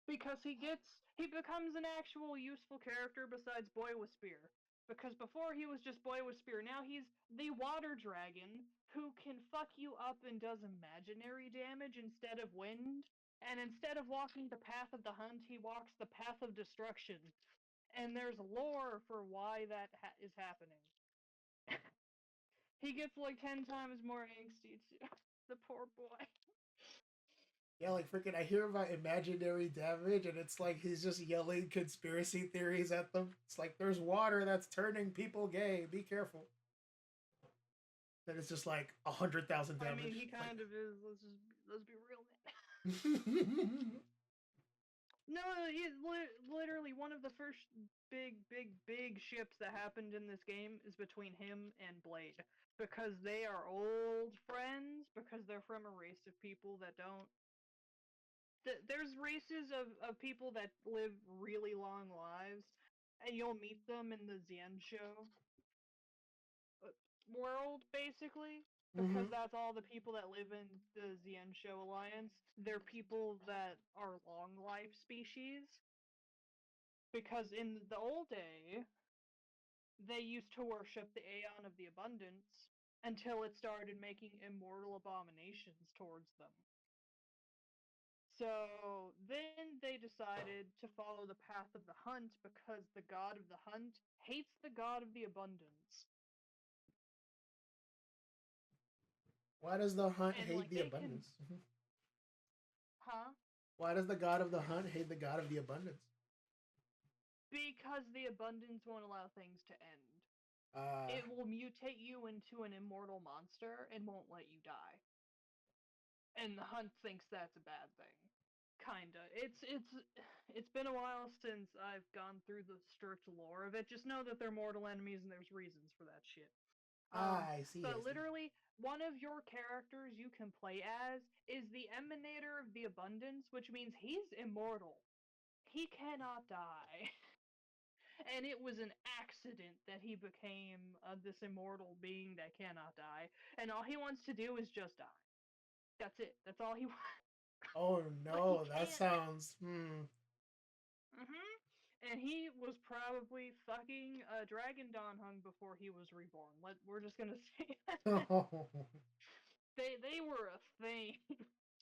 Speaker 1: Because he becomes an actual useful character besides Boy with Spear. Because before he was just Boy with Spear, now he's the water dragon who can fuck you up and does imaginary damage instead of wind. And instead of walking the path of the hunt, he walks the path of destruction. And there's lore for why that is happening. He gets like 10 times more angsty too. The poor boy.
Speaker 2: Yeah, like freaking, I hear about imaginary damage, and it's like he's just yelling conspiracy theories at them. It's like there's water that's turning people gay. Be careful. Then it's just like 100,000 damage.
Speaker 1: I mean, he kind of is. Let's be real,
Speaker 2: man.
Speaker 1: No, he's literally one of the first big ships that happened in this game is between him and Blade. Because they are old friends, because they're from a race of people that don't... There's races of people that live really long lives, and you'll meet them in the Xian show world, basically. Because that's all the people that live in the Xian Show Alliance. They're people that are long life species. Because in the old day, they used to worship the Aeon of the Abundance until it started making immortal abominations towards them. So then they decided to follow the path of the hunt because the god of the hunt hates the god of the abundance.
Speaker 2: Why does the hunt
Speaker 1: And,
Speaker 2: hate
Speaker 1: like,
Speaker 2: the abundance?
Speaker 1: Huh?
Speaker 2: Why does the god of the hunt hate the god of the abundance?
Speaker 1: Because the abundance won't allow things to end. It will mutate you into an immortal monster and won't let you die. And the hunt thinks that's a bad thing. Kinda. It's been a while since I've gone through the strict lore of it. Just know that they're mortal enemies and there's reasons for that shit.
Speaker 2: I see.
Speaker 1: But literally, one of your characters you can play as is the Emanator of the Abundance, which means he's immortal. He cannot die. And it was an accident that he became this immortal being that cannot die. And all he wants to do is just die. That's it. That's all he wants.
Speaker 2: Oh
Speaker 1: But he
Speaker 2: no, that
Speaker 1: can't.
Speaker 2: sounds
Speaker 1: And he was probably fucking a dragon Donhung before he was reborn. We're just gonna say that. They were a thing.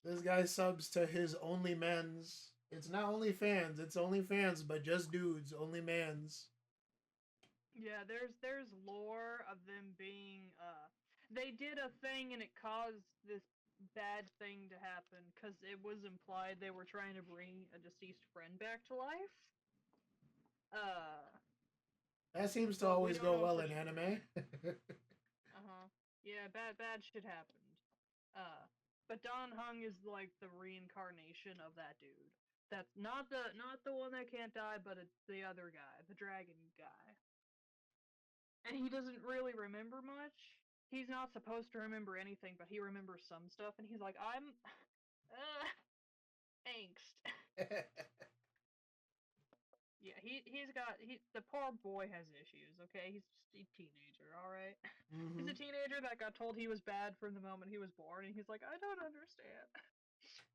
Speaker 2: This guy subs to his only men's. It's not only fans, it's only fans, but just dudes, only mans.
Speaker 1: Yeah, there's lore of them being they did a thing and it caused this bad thing to happen because it was implied they were trying to bring a deceased friend back to life. Uh,
Speaker 2: That seems to
Speaker 1: but we
Speaker 2: always
Speaker 1: don't
Speaker 2: go
Speaker 1: know
Speaker 2: well
Speaker 1: for
Speaker 2: in
Speaker 1: sure.
Speaker 2: anime.
Speaker 1: Yeah, bad shit happened. But Don Hung is like the reincarnation of that dude. That's not the one that can't die, but it's the other guy, the dragon guy. And he doesn't really remember much. He's not supposed to remember anything, but he remembers some stuff, and he's like, I'm angst. Yeah, the poor boy has issues. Okay, he's just a teenager. All right, he's a teenager that got told he was bad from the moment he was born, and he's like, I don't understand.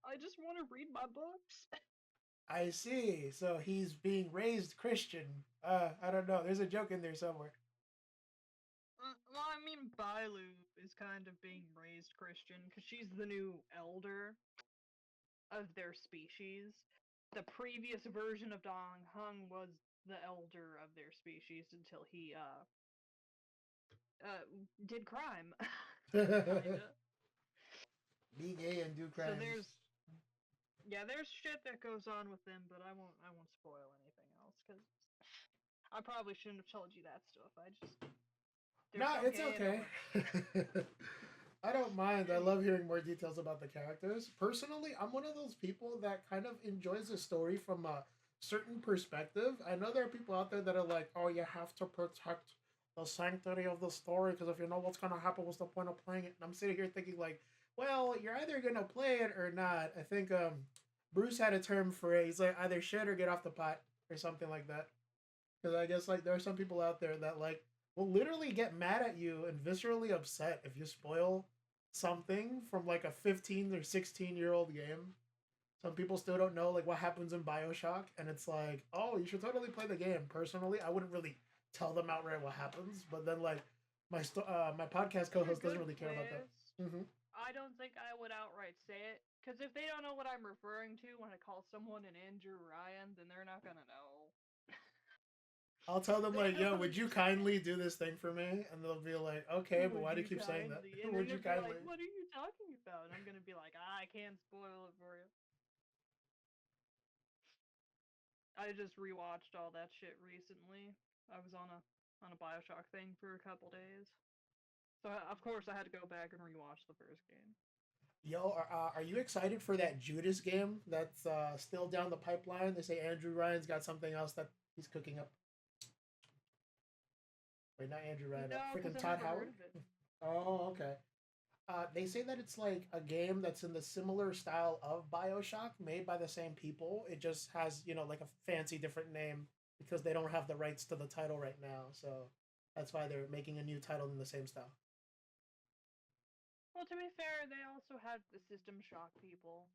Speaker 1: I just want to read my books.
Speaker 2: I see. So he's being raised Christian. I don't know. There's a joke in there somewhere.
Speaker 1: Well, I mean, Bailu is kind of being raised Christian because she's the new elder of their species. The previous version of Dong Hung was the elder of their species until he did crime. Kinda.
Speaker 2: Be gay and do
Speaker 1: So
Speaker 2: crimes.
Speaker 1: there's shit that goes on with them, but I won't spoil anything else because I probably shouldn't have told you that stuff. They're
Speaker 2: No,
Speaker 1: so
Speaker 2: it's
Speaker 1: gay.
Speaker 2: okay. I don't mind. I love hearing more details about the characters. Personally, I'm one of those people that kind of enjoys the story from a certain perspective. I know there are people out there that are like, "Oh, you have to protect the sanctity of the story because if you know what's gonna happen, what's the point of playing it?" And I'm sitting here thinking like, "Well, you're either gonna play it or not." I think Bruce had a term for it. He's like either shit or get off the pot or something like that. Because I guess like there are some people out there that like will literally get mad at you and viscerally upset if you spoil something from like a 15 or 16-year-old game. Some people still don't know like what happens in BioShock, and it's like, oh, you should totally play the game. Personally, I wouldn't really tell them outright what happens, but then like my podcast co-host doesn't really care about that.
Speaker 1: I don't think I would outright say it because if they don't know what I'm referring to when I call someone an Andrew Ryan, then they're not gonna know.
Speaker 2: I'll tell them
Speaker 1: They
Speaker 2: like, "Yo,
Speaker 1: don't
Speaker 2: would you
Speaker 1: understand.
Speaker 2: kindly do this thing for me?" And they'll be like, "Okay, but
Speaker 1: Would
Speaker 2: why do you
Speaker 1: you
Speaker 2: keep saying that?
Speaker 1: kindly? And they're
Speaker 2: Would you
Speaker 1: gonna be
Speaker 2: kindly?"
Speaker 1: like, "What are you talking about?" And I'm gonna be like, I can't spoil it for you. I just rewatched all that shit recently. I was on a Bioshock thing for a couple days, so of course I had to go back and rewatch the first game.
Speaker 2: Yo, are you excited for that Judas game that's still down the pipeline? They say Andrew Ryan's got something else that he's cooking up. Wait, not Andrew Ryan,
Speaker 1: No, because
Speaker 2: freaking
Speaker 1: I
Speaker 2: Todd
Speaker 1: never heard
Speaker 2: Howard.
Speaker 1: of it.
Speaker 2: Oh, okay. They say that it's like a game that's in the similar style of Bioshock, made by the same people. It just has, like a fancy different name because they don't have the rights to the title right now. So that's why they're making a new title in the same style.
Speaker 1: Well, to be fair, they also had the System Shock people.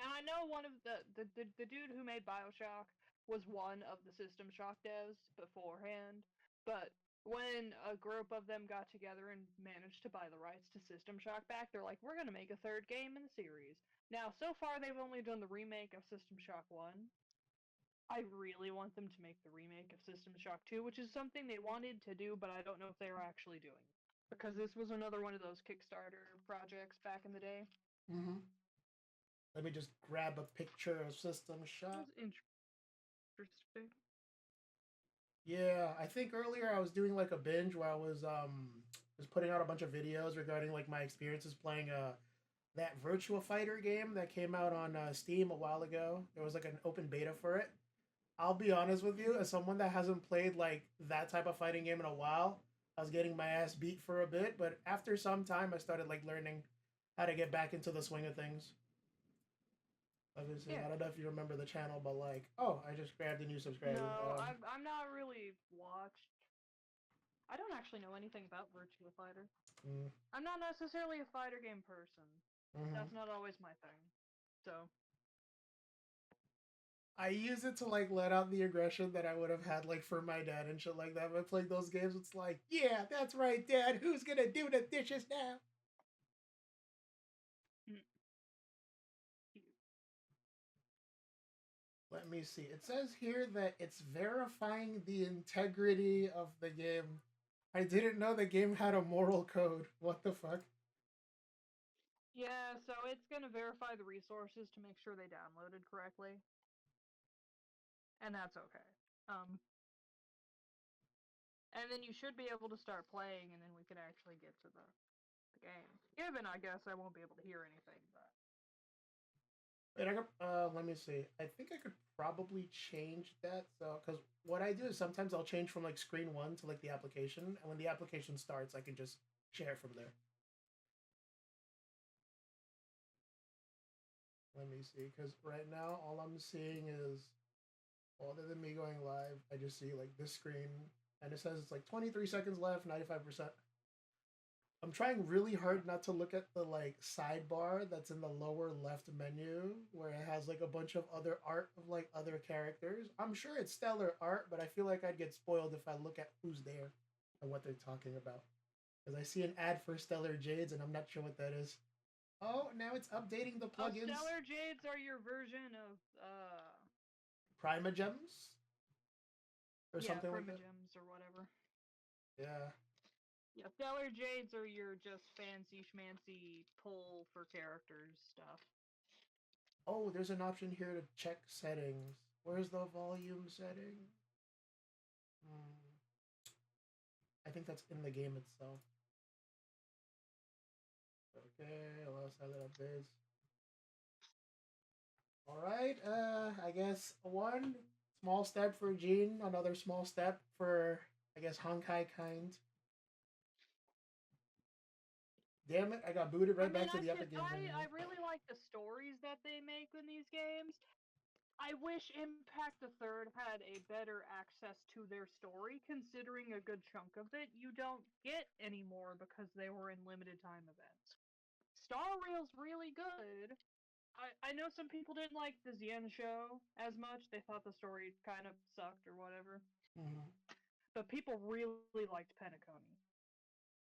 Speaker 1: And I know one of the dude who made Bioshock was one of the System Shock devs beforehand, but when a group of them got together and managed to buy the rights to System Shock back, they're like, we're gonna make a third game in the series. Now, so far they've only done the remake of System Shock 1. I really want them to make the remake of System Shock 2, which is something they wanted to do, but I don't know if they were actually doing it. Because this was another one of those Kickstarter projects back in the day.
Speaker 2: Mm-hmm. Let me just grab a picture of System
Speaker 1: It
Speaker 2: Shock.
Speaker 1: was interesting.
Speaker 2: Yeah, I think earlier I was doing like a binge where I was putting out a bunch of videos regarding like my experiences playing that Virtua Fighter game that came out on Steam a while ago. There was like an open beta for it. I'll be honest with you, as someone that hasn't played like that type of fighting game in a while, I was getting my ass beat for a bit, but after some time I started like learning how to get back into the swing of things. Obviously,
Speaker 1: Yeah.
Speaker 2: I don't know if you remember the channel, but like, oh, I just grabbed a new subscriber.
Speaker 1: No, I'm not really watched. I don't actually know anything about Virtua Fighter.
Speaker 2: Mm,
Speaker 1: I'm not necessarily a fighter game person.
Speaker 2: mm-hmm.
Speaker 1: That's not always my thing. So
Speaker 2: I use it to like let out the aggression that I would have had like for my dad and shit like that. By playing those games, it's like, yeah, that's right, Dad. Who's gonna do the dishes now? Let me see. It says here that it's verifying the integrity of the game. I didn't know the game had a moral code. What the fuck?
Speaker 1: Yeah, so it's gonna verify the resources to make sure they downloaded correctly. And that's okay. And then you should be able to start playing, and then we can actually get to the game. Given, I guess, I won't be able to hear anything, but...
Speaker 2: Wait, I could, let me see. I think I could probably change that. So, because what I do is sometimes I'll change from like screen one to like the application, and when the application starts, I can just share from there. Let me see, because right now all I'm seeing is, other than me going live, I just see like this screen, and it says it's like 23 seconds left, 95%. I'm trying really hard not to look at the like sidebar that's in the lower left menu where it has like a bunch of other art of like other characters. I'm sure it's stellar art, but I feel like I'd get spoiled if I look at who's there and what they're talking about. Because I see an ad for Stellar Jades and I'm not sure what that is. Oh, now it's updating the plugins.
Speaker 1: Stellar Jades are your version of
Speaker 2: Primogems? Or
Speaker 1: yeah,
Speaker 2: something like that?
Speaker 1: Primogems or whatever.
Speaker 2: Yeah.
Speaker 1: Yeah, Stellar Jades are your just fancy schmancy pull for characters stuff.
Speaker 2: Oh, there's an option here to check settings. Where's the volume setting? I think that's in the game itself. Okay, allow silent updates. Alright, I guess one small step for Jean, another small step for, I guess, Honkai kind. Damn it, I got booted right back to the Epic Games menu.
Speaker 1: I really like the stories that they make in these games. I wish Impact the Third had a better access to their story, considering a good chunk of it you don't get anymore because they were in limited time events. Star Rail's really good. I know some people didn't like the Zien show as much. They thought the story kind of sucked or whatever.
Speaker 2: Mm-hmm.
Speaker 1: But people really liked Penacony.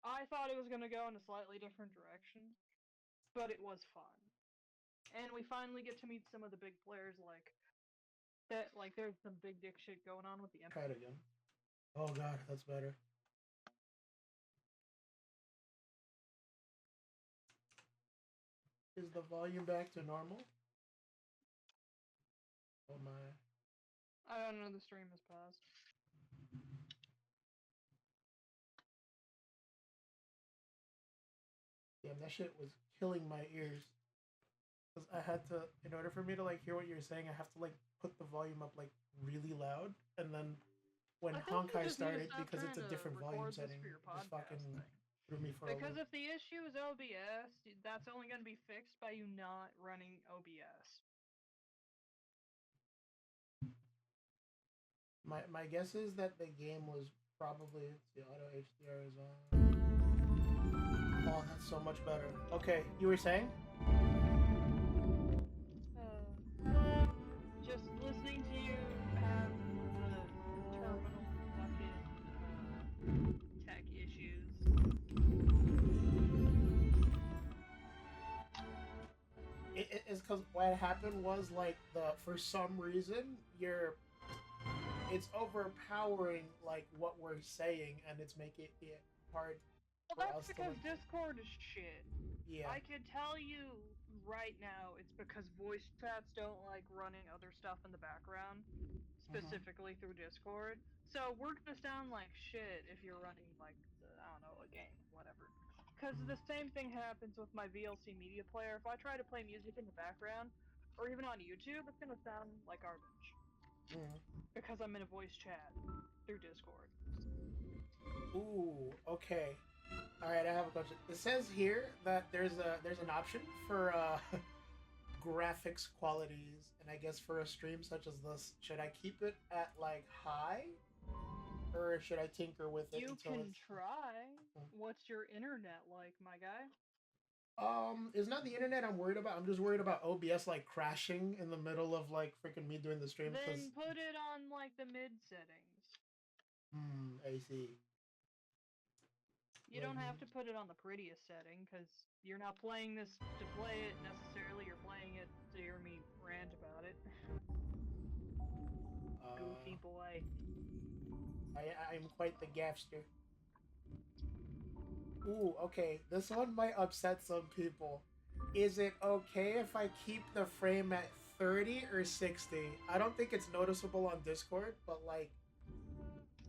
Speaker 1: I thought it was going to go in a slightly different direction, but it was fun. And we finally get to meet some of the big players like that. Like there's some big dick shit going on with the
Speaker 2: Try it again. Oh god, that's better. Is the volume back to normal? Oh my.
Speaker 1: I don't know, the stream has paused.
Speaker 2: Damn, that shit was killing my ears. Cause I had to, in order for me to like hear what you're saying, I have to like put the volume up like really loud, and then when Honkai started, because it's a different volume setting, it just fucking threw me for a loop.
Speaker 1: Because if the issue is OBS, that's only going to be fixed by you not running OBS.
Speaker 2: My guess is that the game was probably, the auto HDR is on. Oh, that's so much better. Okay, you were saying?
Speaker 1: Just listening to you have terminal fucking tech issues.
Speaker 2: It's because what happened was like for some reason it's overpowering like what we're saying, and it's making it hard.
Speaker 1: Well, that's because Discord is shit.
Speaker 2: Yeah.
Speaker 1: I can tell you right now, it's because voice chats don't like running other stuff in the background, specifically through Discord. So we're gonna sound like shit if you're running like I don't know, a game, whatever. Because the same thing happens with my VLC media player. If I try to play music in the background, or even on YouTube, it's gonna sound like garbage. Because I'm in a voice chat through Discord.
Speaker 2: Ooh, okay. All right, I have a question. It says here that there's an option for graphics qualities, and I guess for a stream such as this, should I keep it at like high, or should I tinker with it?
Speaker 1: You can try. What's your internet like, my guy?
Speaker 2: It's not the internet I'm worried about. I'm just worried about OBS like crashing in the middle of like freaking me doing the stream.
Speaker 1: Then put it on like the mid settings.
Speaker 2: I see.
Speaker 1: You don't have to put it on the prettiest setting, because you're not playing this to play it necessarily, you're playing it to hear me rant about it. Goofy boy.
Speaker 2: I'm quite the gaffster. Ooh, okay. This one might upset some people. Is it okay if I keep the frame at 30 or 60? I don't think it's noticeable on Discord, but like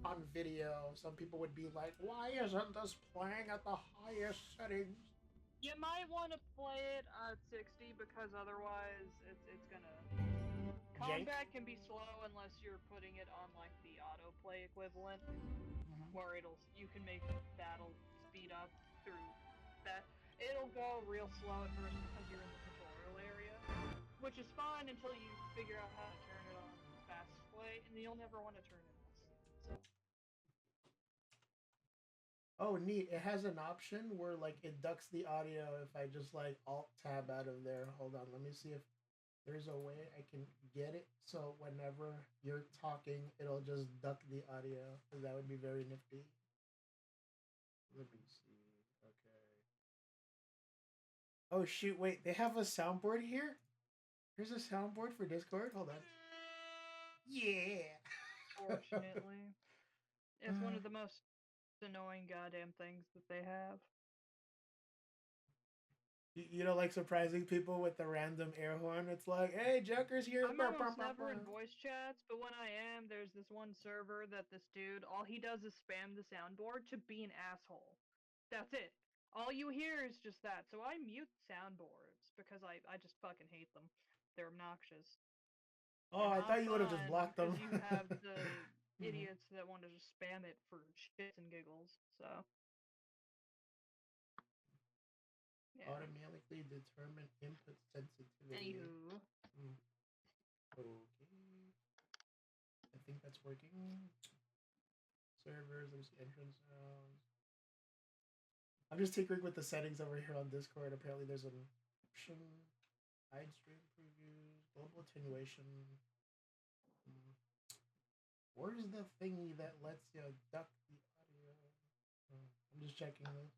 Speaker 2: on video, some people would be like, why isn't this playing at the highest settings?
Speaker 1: You might want to play it at 60, because otherwise it's gonna... Combat can be slow unless you're putting it on like the autoplay equivalent, where you can make battle speed up through that. It'll go real slow at first because you're in the tutorial area, which is fine until you figure out how to turn it on fast play, and you'll never want to turn it on slow.
Speaker 2: Oh, neat. It has an option where like it ducks the audio if I just like alt tab out of there. Hold on, let me see if there's a way I can get it so whenever you're talking, it'll just duck the audio. That would be very nifty. Let me see. Okay. Oh shoot, wait, they have a soundboard here? Here's a soundboard for Discord? Hold on. Yeah!
Speaker 1: Fortunately. It's one of the most annoying goddamn things that they have.
Speaker 2: You don't like surprising people with the random air horn? It's like, hey, Joker's here.
Speaker 1: I'm almost never in voice chats, but when I am, there's this one server that this dude, all he does is spam the soundboard to be an asshole. That's it. All you hear is just that. So I mute soundboards because I just fucking hate them. They're obnoxious.
Speaker 2: Oh, I thought you would have just blocked them.
Speaker 1: Because you have the idiots that want to just spam it for shits and giggles, so...
Speaker 2: Yeah. Automatically determine input sensitivity.
Speaker 1: Anywho.
Speaker 2: Okay. I think that's working. Servers, there's entrance sounds. I'm just tinkering with the settings over here on Discord. Apparently there's an option. Hide stream previews, global attenuation. Where's the thingy that lets you duck the audio? I'm just checking this.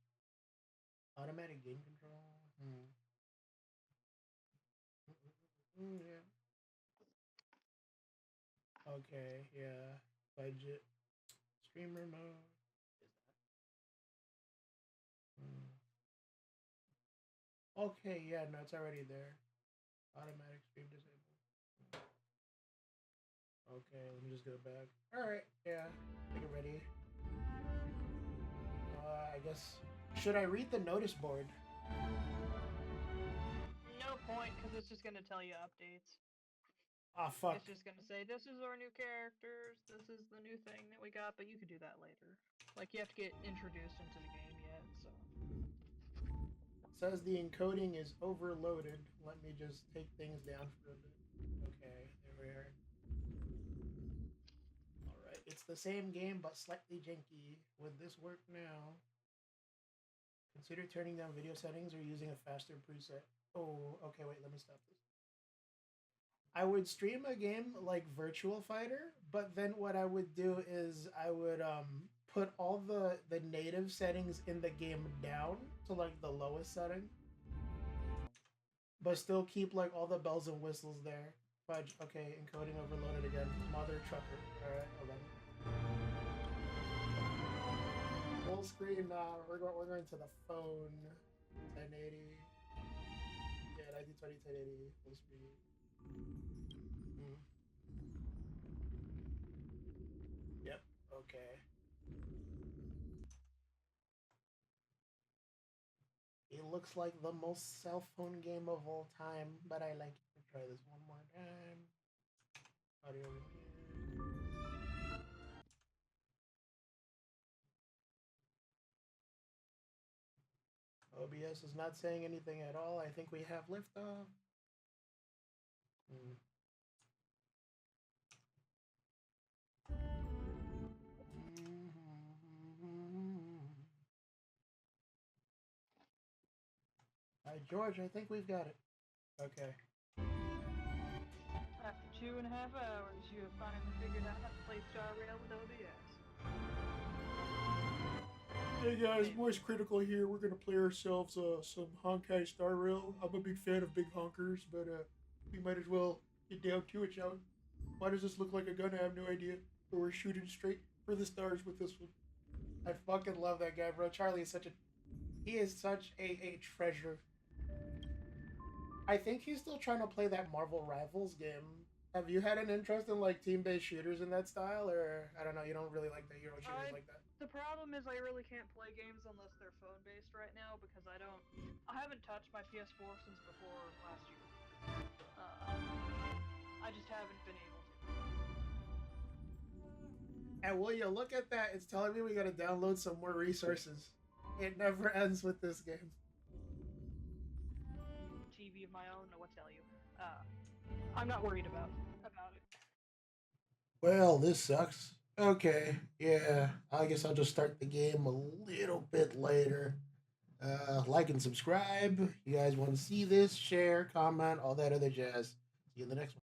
Speaker 2: Automatic gain control. Yeah. Okay, yeah. Budget. Streamer mode. Is that? Okay, yeah, no, it's already there. Automatic stream disabled. Okay, let me just go back. Alright, yeah. Make it ready. I guess... Should I read the notice board?
Speaker 1: No point, because it's just gonna tell you updates.
Speaker 2: Ah, fuck.
Speaker 1: It's just gonna say, this is our new characters, this is the new thing that we got, but you could do that later. Like, you have to get introduced into the game yet, so...
Speaker 2: It says the encoding is overloaded. Let me just take things down for a bit. Okay, there we are. Alright, it's the same game, but slightly janky. Would this work now? Consider turning down video settings or using a faster preset. Oh, okay, wait, let me stop this. I would stream a game like Virtual Fighter, but then what I would do is I would put all the native settings in the game down to like the lowest setting, but still keep like all the bells and whistles there. Fudge, okay, encoding overloaded again. Mother trucker. Alright, hold on. Full screen now. We're going to the phone. 1080. Yeah, 1920 1080 full screen. Yep. Okay. It looks like the most cell phone game of all time, but I like it. Try this one more time. Audio review. OBS is not saying anything at all. I think we have liftoff. George, I think we've got it. Okay.
Speaker 1: After 2.5 hours, you have finally figured out how to play Star Rail with OBS.
Speaker 2: Hey guys, Voice Critical here. We're gonna play ourselves some Honkai Star Rail. I'm a big fan of big honkers, but we might as well get down to it, shall we? Why does this look like a gun? I have no idea. But we're shooting straight for the stars with this one. I fucking love that guy, bro. Charlie is such a... He is such a treasure. I think he's still trying to play that Marvel Rivals game. Have you had an interest in like team-based shooters in that style, or I don't know, you don't really like the hero shooters like that?
Speaker 1: The problem is I really can't play games unless they're phone-based right now because I haven't touched my PS4 since before last year. I just haven't been able to.
Speaker 2: And will you look at that? It's telling me we gotta download some more resources. It never ends with this game.
Speaker 1: TV of my own, know what to tell you. I'm not worried about it.
Speaker 2: Well, this sucks. Okay, yeah, I guess I'll just start the game a little bit later. Like and subscribe. You guys want to see this, share, comment, all that other jazz. See you in the next one.